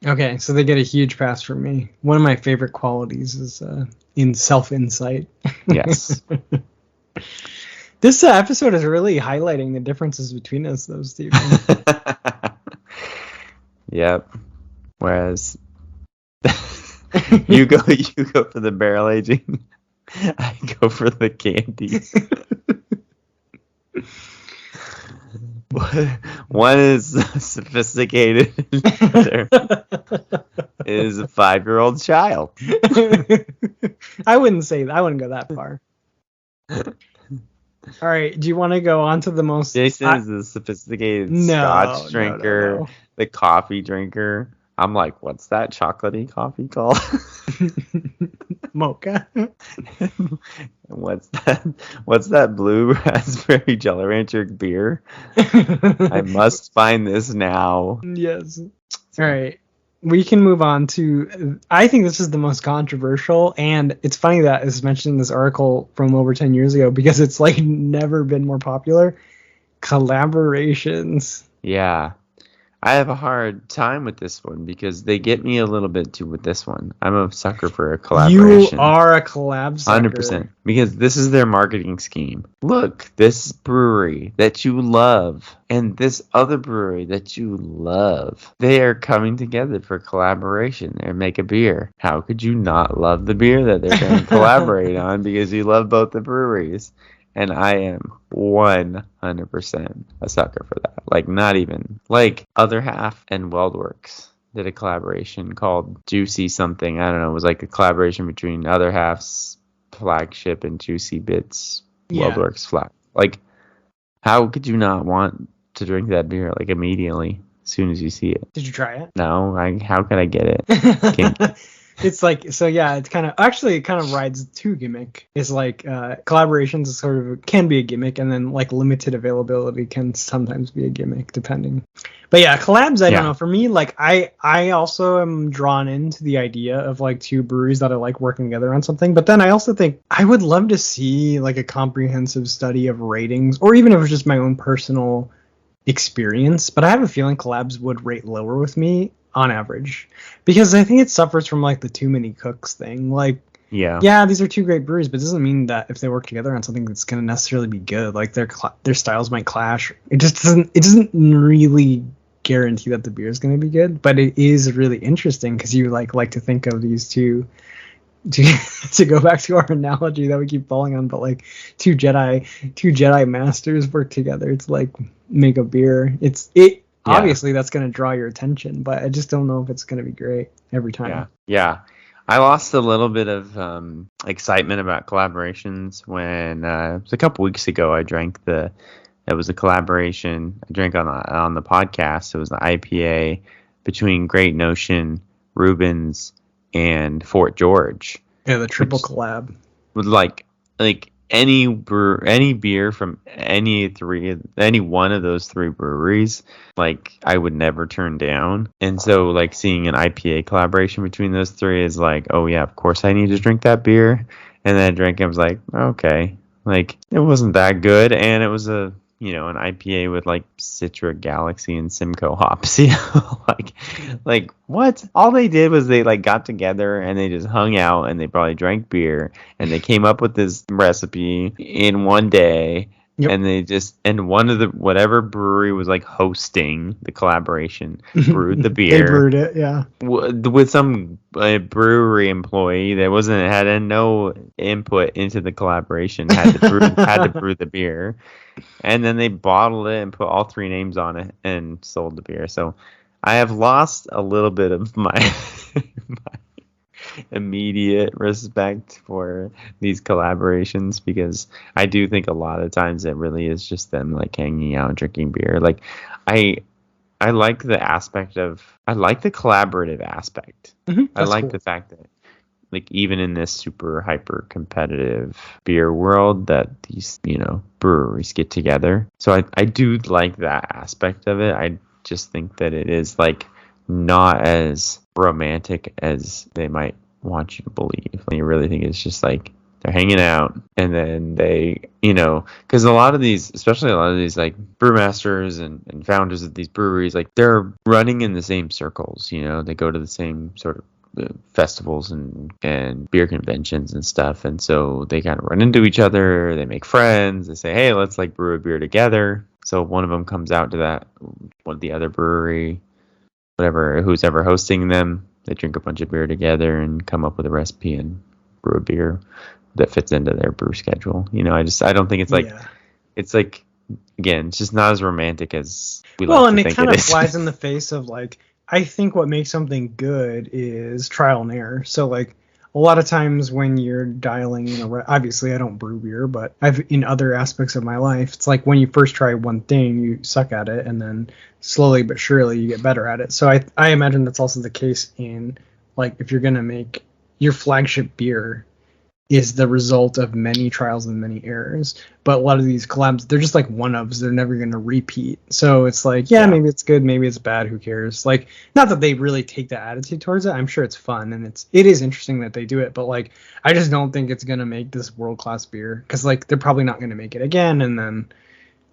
okay, so they get a huge pass from me. One of my favorite qualities is in self-insight. Yes. This episode is really highlighting the differences between us, though, Stephen. Yep. Whereas you go for the barrel aging, I go for the candy. One is sophisticated. The other is a 5-year-old child. I wouldn't say that. I wouldn't go that far. All right. Do you want to go on to the most? Jason is the sophisticated Scotch drinker, the coffee drinker. I'm like, what's that chocolatey coffee called? Mocha. What's that blue raspberry Jolly Rancher beer? I must find this now. Yes. All right. We can move on to, I think this is the most controversial, and it's funny that it's mentioned in this article from over 10 years ago because it's like never been more popular. Collaborations. Yeah. I have a hard time with this one because they get me a little bit too with this one. I'm a sucker for a You collaboration. are a collab sucker. 100%. Because this is their marketing scheme. Look, this brewery that you love and this other brewery that you love, they are coming together for collaboration and make a beer. How could you not love the beer that they're going to collaborate on because you love both the breweries? And I am 100% a sucker for that. Like, not even. Like, Other Half and Weldworks did a collaboration called Juicy something. I don't know. It was like a collaboration between Other Half's flagship and Juicy Bits Weldworks flag. Like, how could you not want to drink that beer like immediately as soon as you see it? Did you try it? No. How could I get it? It's like, so yeah, it's kind of, actually it kind of rides two gimmick. It's like collaborations is sort of, can be a gimmick, and then like limited availability can sometimes be a gimmick depending. But yeah, collabs, I don't know. For me, like I also am drawn into the idea of like two breweries that I like working together on something. But then I also think I would love to see like a comprehensive study of ratings, or even if it's just my own personal experience. But I have a feeling collabs would rate lower with me on average, because I think it suffers from like the too many cooks thing. Like, yeah, these are two great breweries, but it doesn't mean that if they work together on something that's going to necessarily be good. Like their styles might clash. It doesn't really guarantee that the beer is going to be good, but it is really interesting because you like to think of these two to go back to our analogy that we keep falling on, but like two Jedi masters work together. It's like make a beer. Obviously, that's going to draw your attention, but I just don't know if it's going to be great every time. Yeah. I lost a little bit of excitement about collaborations when it was a couple weeks ago. It was a collaboration I drank on the podcast. It was the IPA between Great Notion, Rubens, and Fort George. Yeah, the triple collab. With like any beer from any one of those three breweries, like I would never turn down. And so like seeing an IPA collaboration between those three is like, oh yeah, of course I need to drink that beer. And then I drank it, I was like, okay. Like it wasn't that good, and it was an IPA with like Citra Galaxy and Simcoe hops, like what? All they did was they like got together and they just hung out and they probably drank beer and they came up with this recipe in one day. Yep. And one of the whatever brewery was like hosting the collaboration brewed the beer. They brewed it, yeah. With some brewery employee that had no input into the collaboration, had to brew the beer, and then they bottled it and put all three names on it and sold the beer. So I have lost a little bit of my immediate respect for these collaborations, because I do think a lot of times it really is just them like hanging out and drinking beer. Like I like the collaborative aspect. I like the fact that like even in this super hyper competitive beer world that these breweries get together. So I do like that aspect of it. I just think that it is like not as romantic as they might want you to believe. I really think it's just like they're hanging out, and then they, because a lot of these like brewmasters and founders of these breweries, like they're running in the same circles. They go to the same sort of festivals and beer conventions and stuff, and so they kind of run into each other. They make friends. They say, hey, let's like brew a beer together. So one of them comes out to that one of the other brewery, whatever, who's ever hosting them. They drink a bunch of beer together and come up with a recipe and brew a beer that fits into their brew schedule. I don't think it's like, it's like, again, it's just not as romantic as we like to think it is. Well, and it kind of flies in the face of like, I think what makes something good is trial and error. So like a lot of times when you're dialing, obviously I don't brew beer, but in other aspects of my life, it's like when you first try one thing, you suck at it, and then slowly but surely you get better at it. So I imagine that's also the case in like if you're going to make your flagship beer is the result of many trials and many errors. But a lot of these collabs, they're just like one-ofs. They're never going to repeat. So it's like, maybe it's good, maybe it's bad, who cares? Like, not that they really take that attitude towards it. I'm sure it's fun, and it is interesting that they do it. But like, I just don't think it's going to make this world-class beer, because like they're probably not going to make it again, and then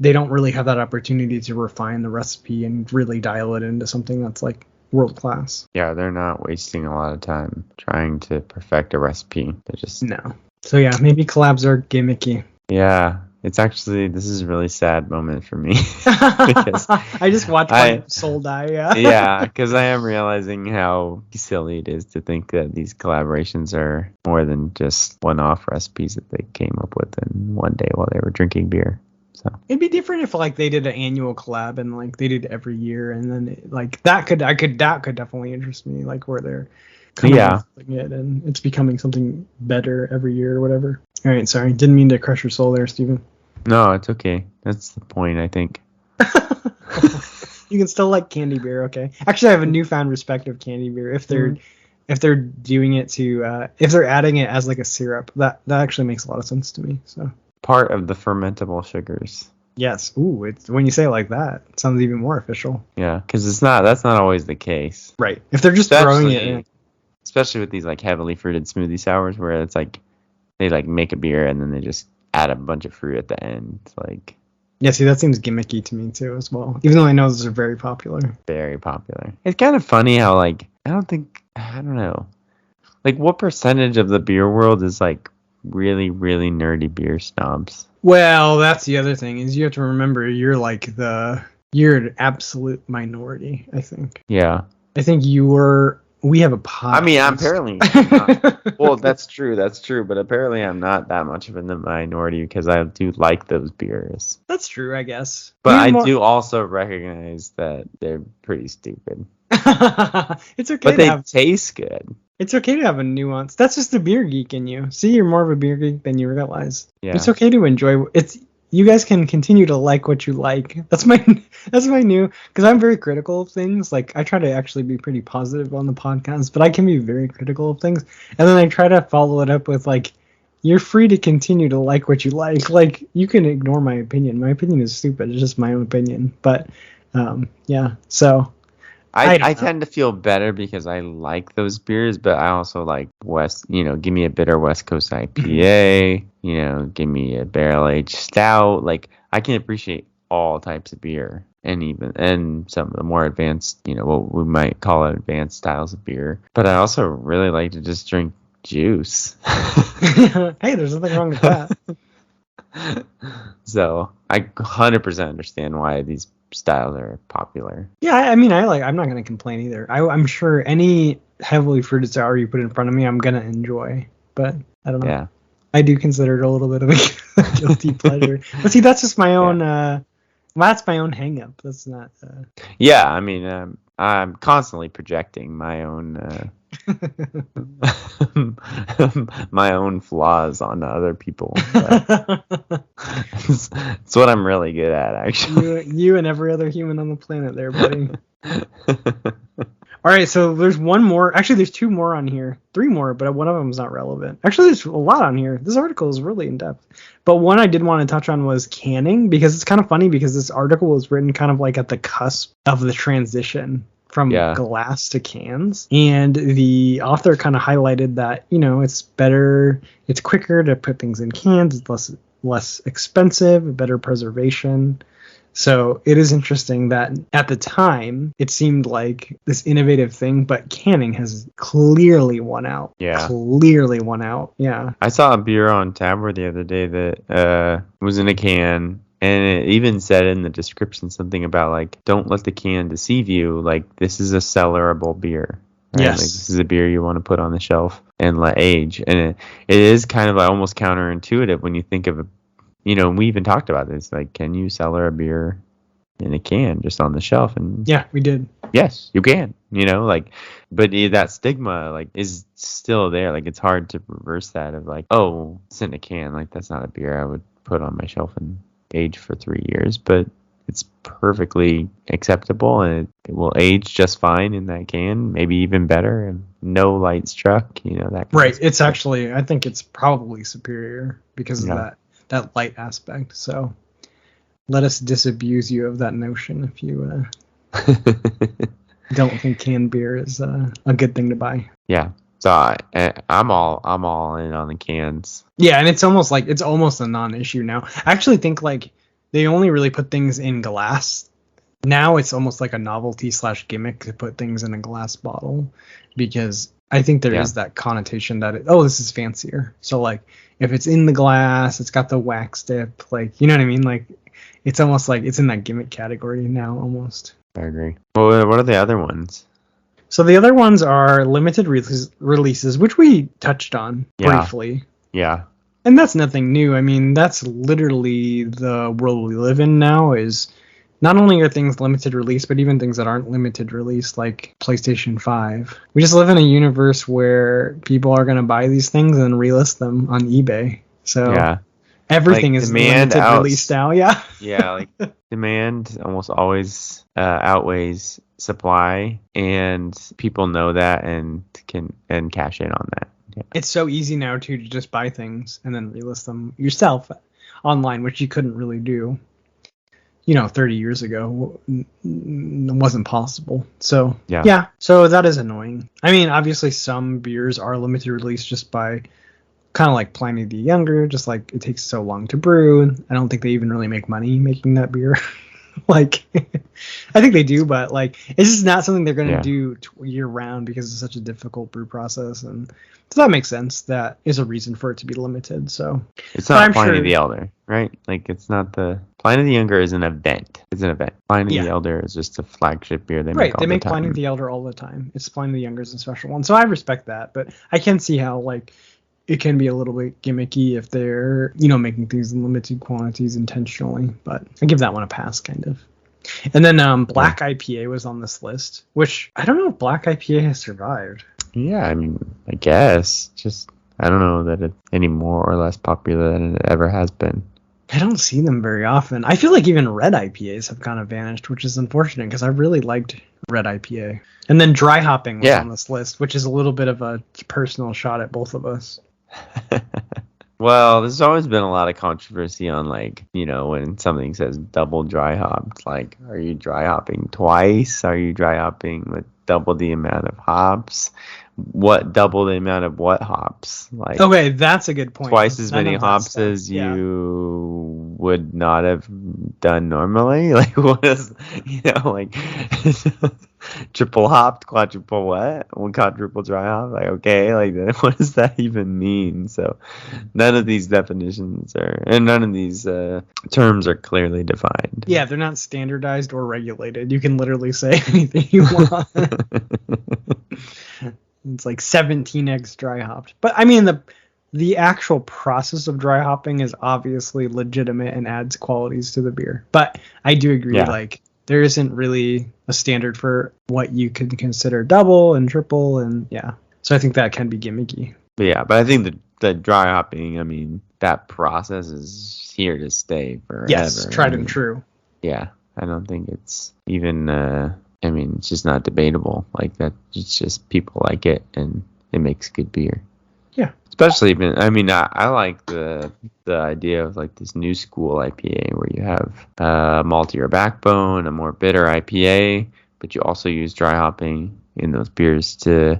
they don't really have that opportunity to refine the recipe and really dial it into something that's like world class. Yeah, they're not wasting a lot of time trying to perfect a recipe. They're just No. So yeah, maybe collabs are gimmicky. Yeah, this is a really sad moment for me because I just watched my soul die. Yeah. yeah, because I am realizing how silly it is to think that these collaborations are more than just one-off recipes that they came up with in one day while they were drinking beer. So it'd be different if like they did an annual collab and like they did every year, and then like that could definitely interest me, like where they're coming up with it and it's becoming something better every year or whatever. All right, sorry, didn't mean to crush your soul there, Steven. No, it's okay. That's the point, I think. You can still like candy beer, okay? Actually, I have a newfound respect of candy beer. If they're doing it to if they're adding it as like a syrup, that actually makes a lot of sense to me. So part of the fermentable sugars. Yes. Ooh, it's when you say it like that, it sounds even more official. Yeah, because that's not always the case. Right. If they're just throwing it in. Especially with these like heavily fruited smoothie sours where it's like they like make a beer and then they just add a bunch of fruit at the end. It's like yeah, see, that seems gimmicky to me too as well. Even though I know those are very popular. Very popular. It's kind of funny how like I don't know. Like what percentage of the beer world is like really, really nerdy beer snobs? Well, that's the other thing is you have to remember you're an absolute minority, I think. Yeah. I think we have a podcast. I mean, I'm apparently not, well, that's true, but apparently I'm not that much of a minority because I do like those beers. That's true, I guess. But I do also recognize that they're pretty stupid. It's okay but they taste good. It's okay to have a nuance. That's just the beer geek in you. See, you're more of a beer geek than you realize. Yeah. It's okay to enjoy. You guys can continue to like what you like. That's my new, because I'm very critical of things. Like I try to actually be pretty positive on the podcast, but I can be very critical of things. And then I try to follow it up with like, you're free to continue to like what you like. Like you can ignore my opinion. My opinion is stupid. It's just my own opinion. But yeah, so. I tend to feel better because I like those beers, but I also like give me a bitter West Coast IPA, give me a barrel-aged stout. Like I can appreciate all types of beer and some of the more advanced, what we might call advanced styles of beer. But I also really like to just drink juice. Hey, there's nothing wrong with that. So I 100% understand why these styles are popular. Yeah, I mean, I'm not gonna complain either. I'm sure any heavily fruited sour you put in front of me, I'm gonna enjoy. But I don't know. Yeah, I do consider it a little bit of a guilty pleasure. But see, that's just my own. That's my own hang up. That's not. Yeah, I mean, I'm constantly projecting my own. My own flaws on other people. It's what I'm really good at, actually. You and every other human on the planet there, buddy. All right, so there's one more. Actually, there's two more on here. Three more, but one of them is not relevant. Actually, there's a lot on here. This article is really in-depth. But one I did want to touch on was canning, because it's kind of funny because this article was written kind of like at the cusp of the transition from glass to cans. And the author kind of highlighted that, it's better, it's quicker to put things in cans, it's less expensive, better preservation. So it is interesting that at the time it seemed like this innovative thing, but canning has clearly won out. Yeah. Clearly won out. Yeah. I saw a beer on Tabware the other day that was in a can. And it even said in the description something about like, don't let the can deceive you. Like, this is a cellarable beer. Right? Yes. Like, this is a beer you want to put on the shelf and let age. And it is kind of almost counterintuitive when you think of we even talked about this. Like, can you cellar a beer in a can just on the shelf? And yeah, we did. Yes, you can. But that stigma like is still there. Like, it's hard to reverse that of like, oh, it's in a can. Like, that's not a beer I would put on my shelf and age for 3 years, but it's perfectly acceptable and it will age just fine in that can, maybe even better, and no light struck, that right. It's actually, I think it's probably superior because of that light aspect. So let us disabuse you of that notion if you don't think canned beer is a good thing to buy. Yeah. So I'm all in on the cans. Yeah, and it's almost a non-issue now. I actually think like they only really put things in glass. Now it's almost like a novelty / gimmick to put things in a glass bottle, because I think there is that connotation that this is fancier. So like if it's in the glass, it's got the wax dip, like, you know what I mean? Like it's almost like it's in that gimmick category now almost. I agree. Well, what are the other ones? So the other ones are limited releases, which we touched on briefly. Yeah. And that's nothing new. I mean, that's literally the world we live in now, is not only are things limited release, but even things that aren't limited release, like PlayStation 5. We just live in a universe where people are going to buy these things and relist them on eBay. So everything is limited release now. Yeah. Yeah, like demand almost always outweighs supply, and people know that and can cash in on that. Yeah. It's so easy now to just buy things and then relist them yourself online, which you couldn't really do, 30 years ago. It wasn't possible. So so that is annoying. I mean, obviously some beers are limited release just by kind of like Pliny the Younger, just like it takes so long to brew. I don't think they even really make money making that beer. Like, I think they do, but like, it's just not something they're going to do year round because it's such a difficult brew process. And so that makes sense. That is a reason for it to be limited. So it's not Pliny the Elder, right? Like, it's not Pliny the Younger is an event. It's an event. Pliny the Elder is just a flagship beer they make all the time. Right, they make Pliny the Elder all the time. It's Pliny the Younger is a special one. So I respect that, but I can see how, like, it can be a little bit gimmicky if they're, making things in limited quantities intentionally. But I give that one a pass, kind of. And then Black IPA was on this list, which I don't know if Black IPA has survived. Yeah, I mean, I guess. Just, I don't know that it's any more or less popular than it ever has been. I don't see them very often. I feel like even red IPAs have kind of vanished, which is unfortunate because I really liked red IPA. And then dry hopping was on this list, which is a little bit of a personal shot at both of us. Well, there's always been a lot of controversy on, like, when something says double dry hopped, like, are you dry hopping twice? Are you dry hopping with double the amount of hops? What double the amount of what hops? Like, okay, that's a good point. Twice as many hops as you would not have done normally. Like, what is, like triple hopped, quadruple what? Quadruple dry hop? Like, okay, like, what does that even mean? So, none of these definitions none of these terms are clearly defined. Yeah, they're not standardized or regulated. You can literally say anything you want. It's like 17x dry hopped. But I mean, the actual process of dry hopping is obviously legitimate and adds qualities to the beer. But I do agree, like, there isn't really a standard for what you can consider double and triple, and so I think that can be gimmicky. But I think the dry hopping, I mean, that process is here to stay forever. Yes, tried and true. Yeah, I don't think it's even it's just not debatable like that. It's just people like it, and it makes good beer. Yeah. Especially, I like the idea of, like, this new school IPA where you have a maltier backbone, a more bitter IPA, but you also use dry hopping in those beers to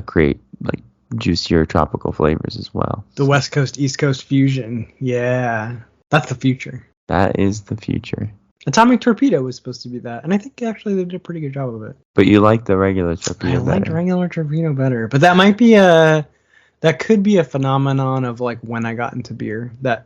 create, like, juicier tropical flavors as well. The West Coast, East Coast fusion. Yeah. That's the future. That is the future. Atomic Torpedo was supposed to be that, and I think actually they did a pretty good job of it. But you like the regular Torpedo better. I like regular Torpedo better, but that might be that could be a phenomenon of, like, when I got into beer, that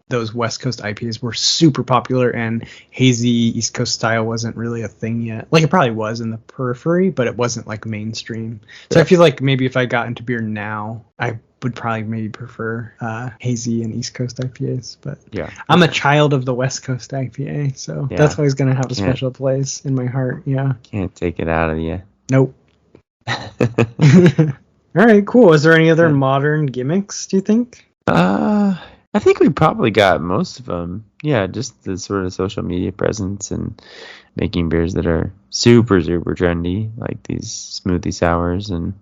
those West Coast IPAs were super popular and hazy East Coast style wasn't really a thing yet. Like, it probably was in the periphery, but it wasn't, like, mainstream. So I feel like maybe if I got into beer now, I would probably maybe prefer hazy and East Coast IPAs. But I'm a child of the West Coast IPA, so that's always going to have a special place in my heart. Yeah. Can't take it out of you. Nope. All right, cool. Is there any other modern gimmicks, do you think? I think we probably got most of them. Yeah, just the sort of social media presence and making beers that are super, super trendy, like these smoothie sours. And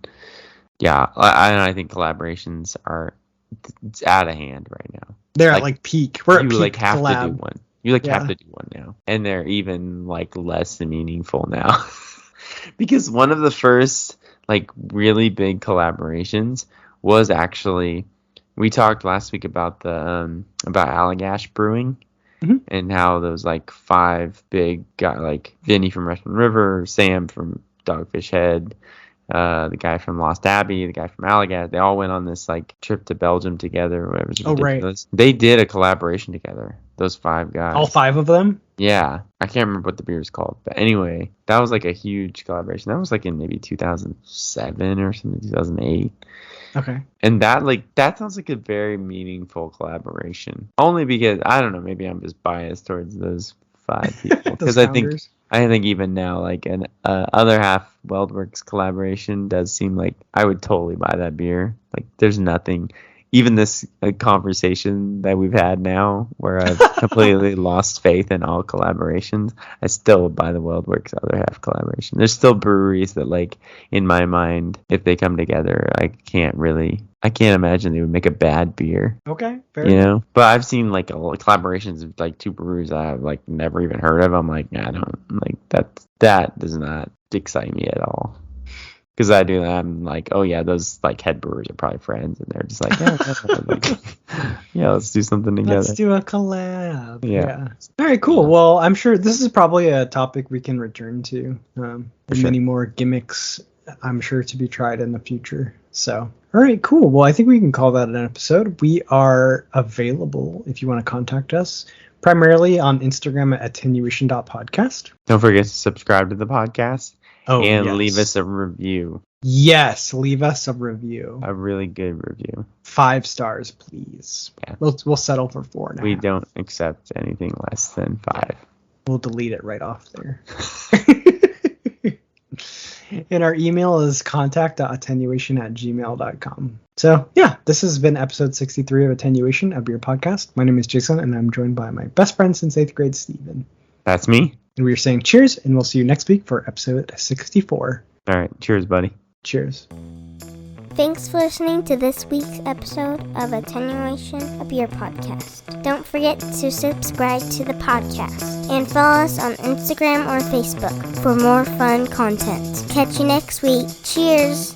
I think collaborations it's out of hand right now. They're at, like, peak. We're at peak have collab. To do one. You have to do one now. And they're even, like, less meaningful now. Because one of the first, like, really big collaborations was actually, we talked last week about about Allagash Brewing, Mhm. and how those like 5 big guys, like Vinny from Russian River, Sam from Dogfish Head, the guy from Lost Abbey, the guy from Allagash, they all went on this like trip to Belgium together or whatever. It was Oh, right. ridiculous. They did a collaboration together, those 5 guys. All 5 of them? Yeah, I can't remember what the beer is called, but anyway, that was like a huge collaboration. That was like in maybe 2007 or something, 2008. Okay. And that sounds like a very meaningful collaboration. Only because I don't know, maybe I'm just biased towards those 5 people Those because founders. I think even now like an other half Weldworks collaboration does seem like I would totally buy that beer. Like there's nothing. Even this conversation that we've had now, where I've completely lost faith in all collaborations, I still buy the Weldworks other half collaboration. There's still breweries that, like, in my mind, if they come together, I can't imagine they would make a bad beer. Okay, fair. You know, but I've seen like collaborations of like 2 breweries I've like never even heard of. I'm like, I don't like that does not excite me at all. Because I'm like, oh yeah, those like head brewers are probably friends, and they're just like, yeah, let's do something together. Let's do a collab. Yeah. All right, cool. Yeah. Well, I'm sure this is probably a topic we can return to. And many more gimmicks, I'm sure, to be tried in the future. So, all right, cool. Well, I think we can call that an episode. We are available if you want to contact us, primarily on Instagram at attenuation.podcast. Don't forget to subscribe to the podcast. Oh, and yes. Leave us a review. Yes, leave us a review. A really good review. 5 stars, please. Yeah. We'll settle for 4 now. We don't accept anything less than 5. We'll delete it right off there. And our email is contact.attenuation@gmail.com. So, yeah, this has been episode 63 of Attenuation, a beer podcast. My name is Jason, and I'm joined by my best friend since 8th grade, Steven. That's me. And we are saying cheers, and we'll see you next week for episode 64. All right. Cheers, buddy. Cheers. Thanks for listening to this week's episode of Attenuation, a beer podcast. Don't forget to subscribe to the podcast and follow us on Instagram or Facebook for more fun content. Catch you next week. Cheers!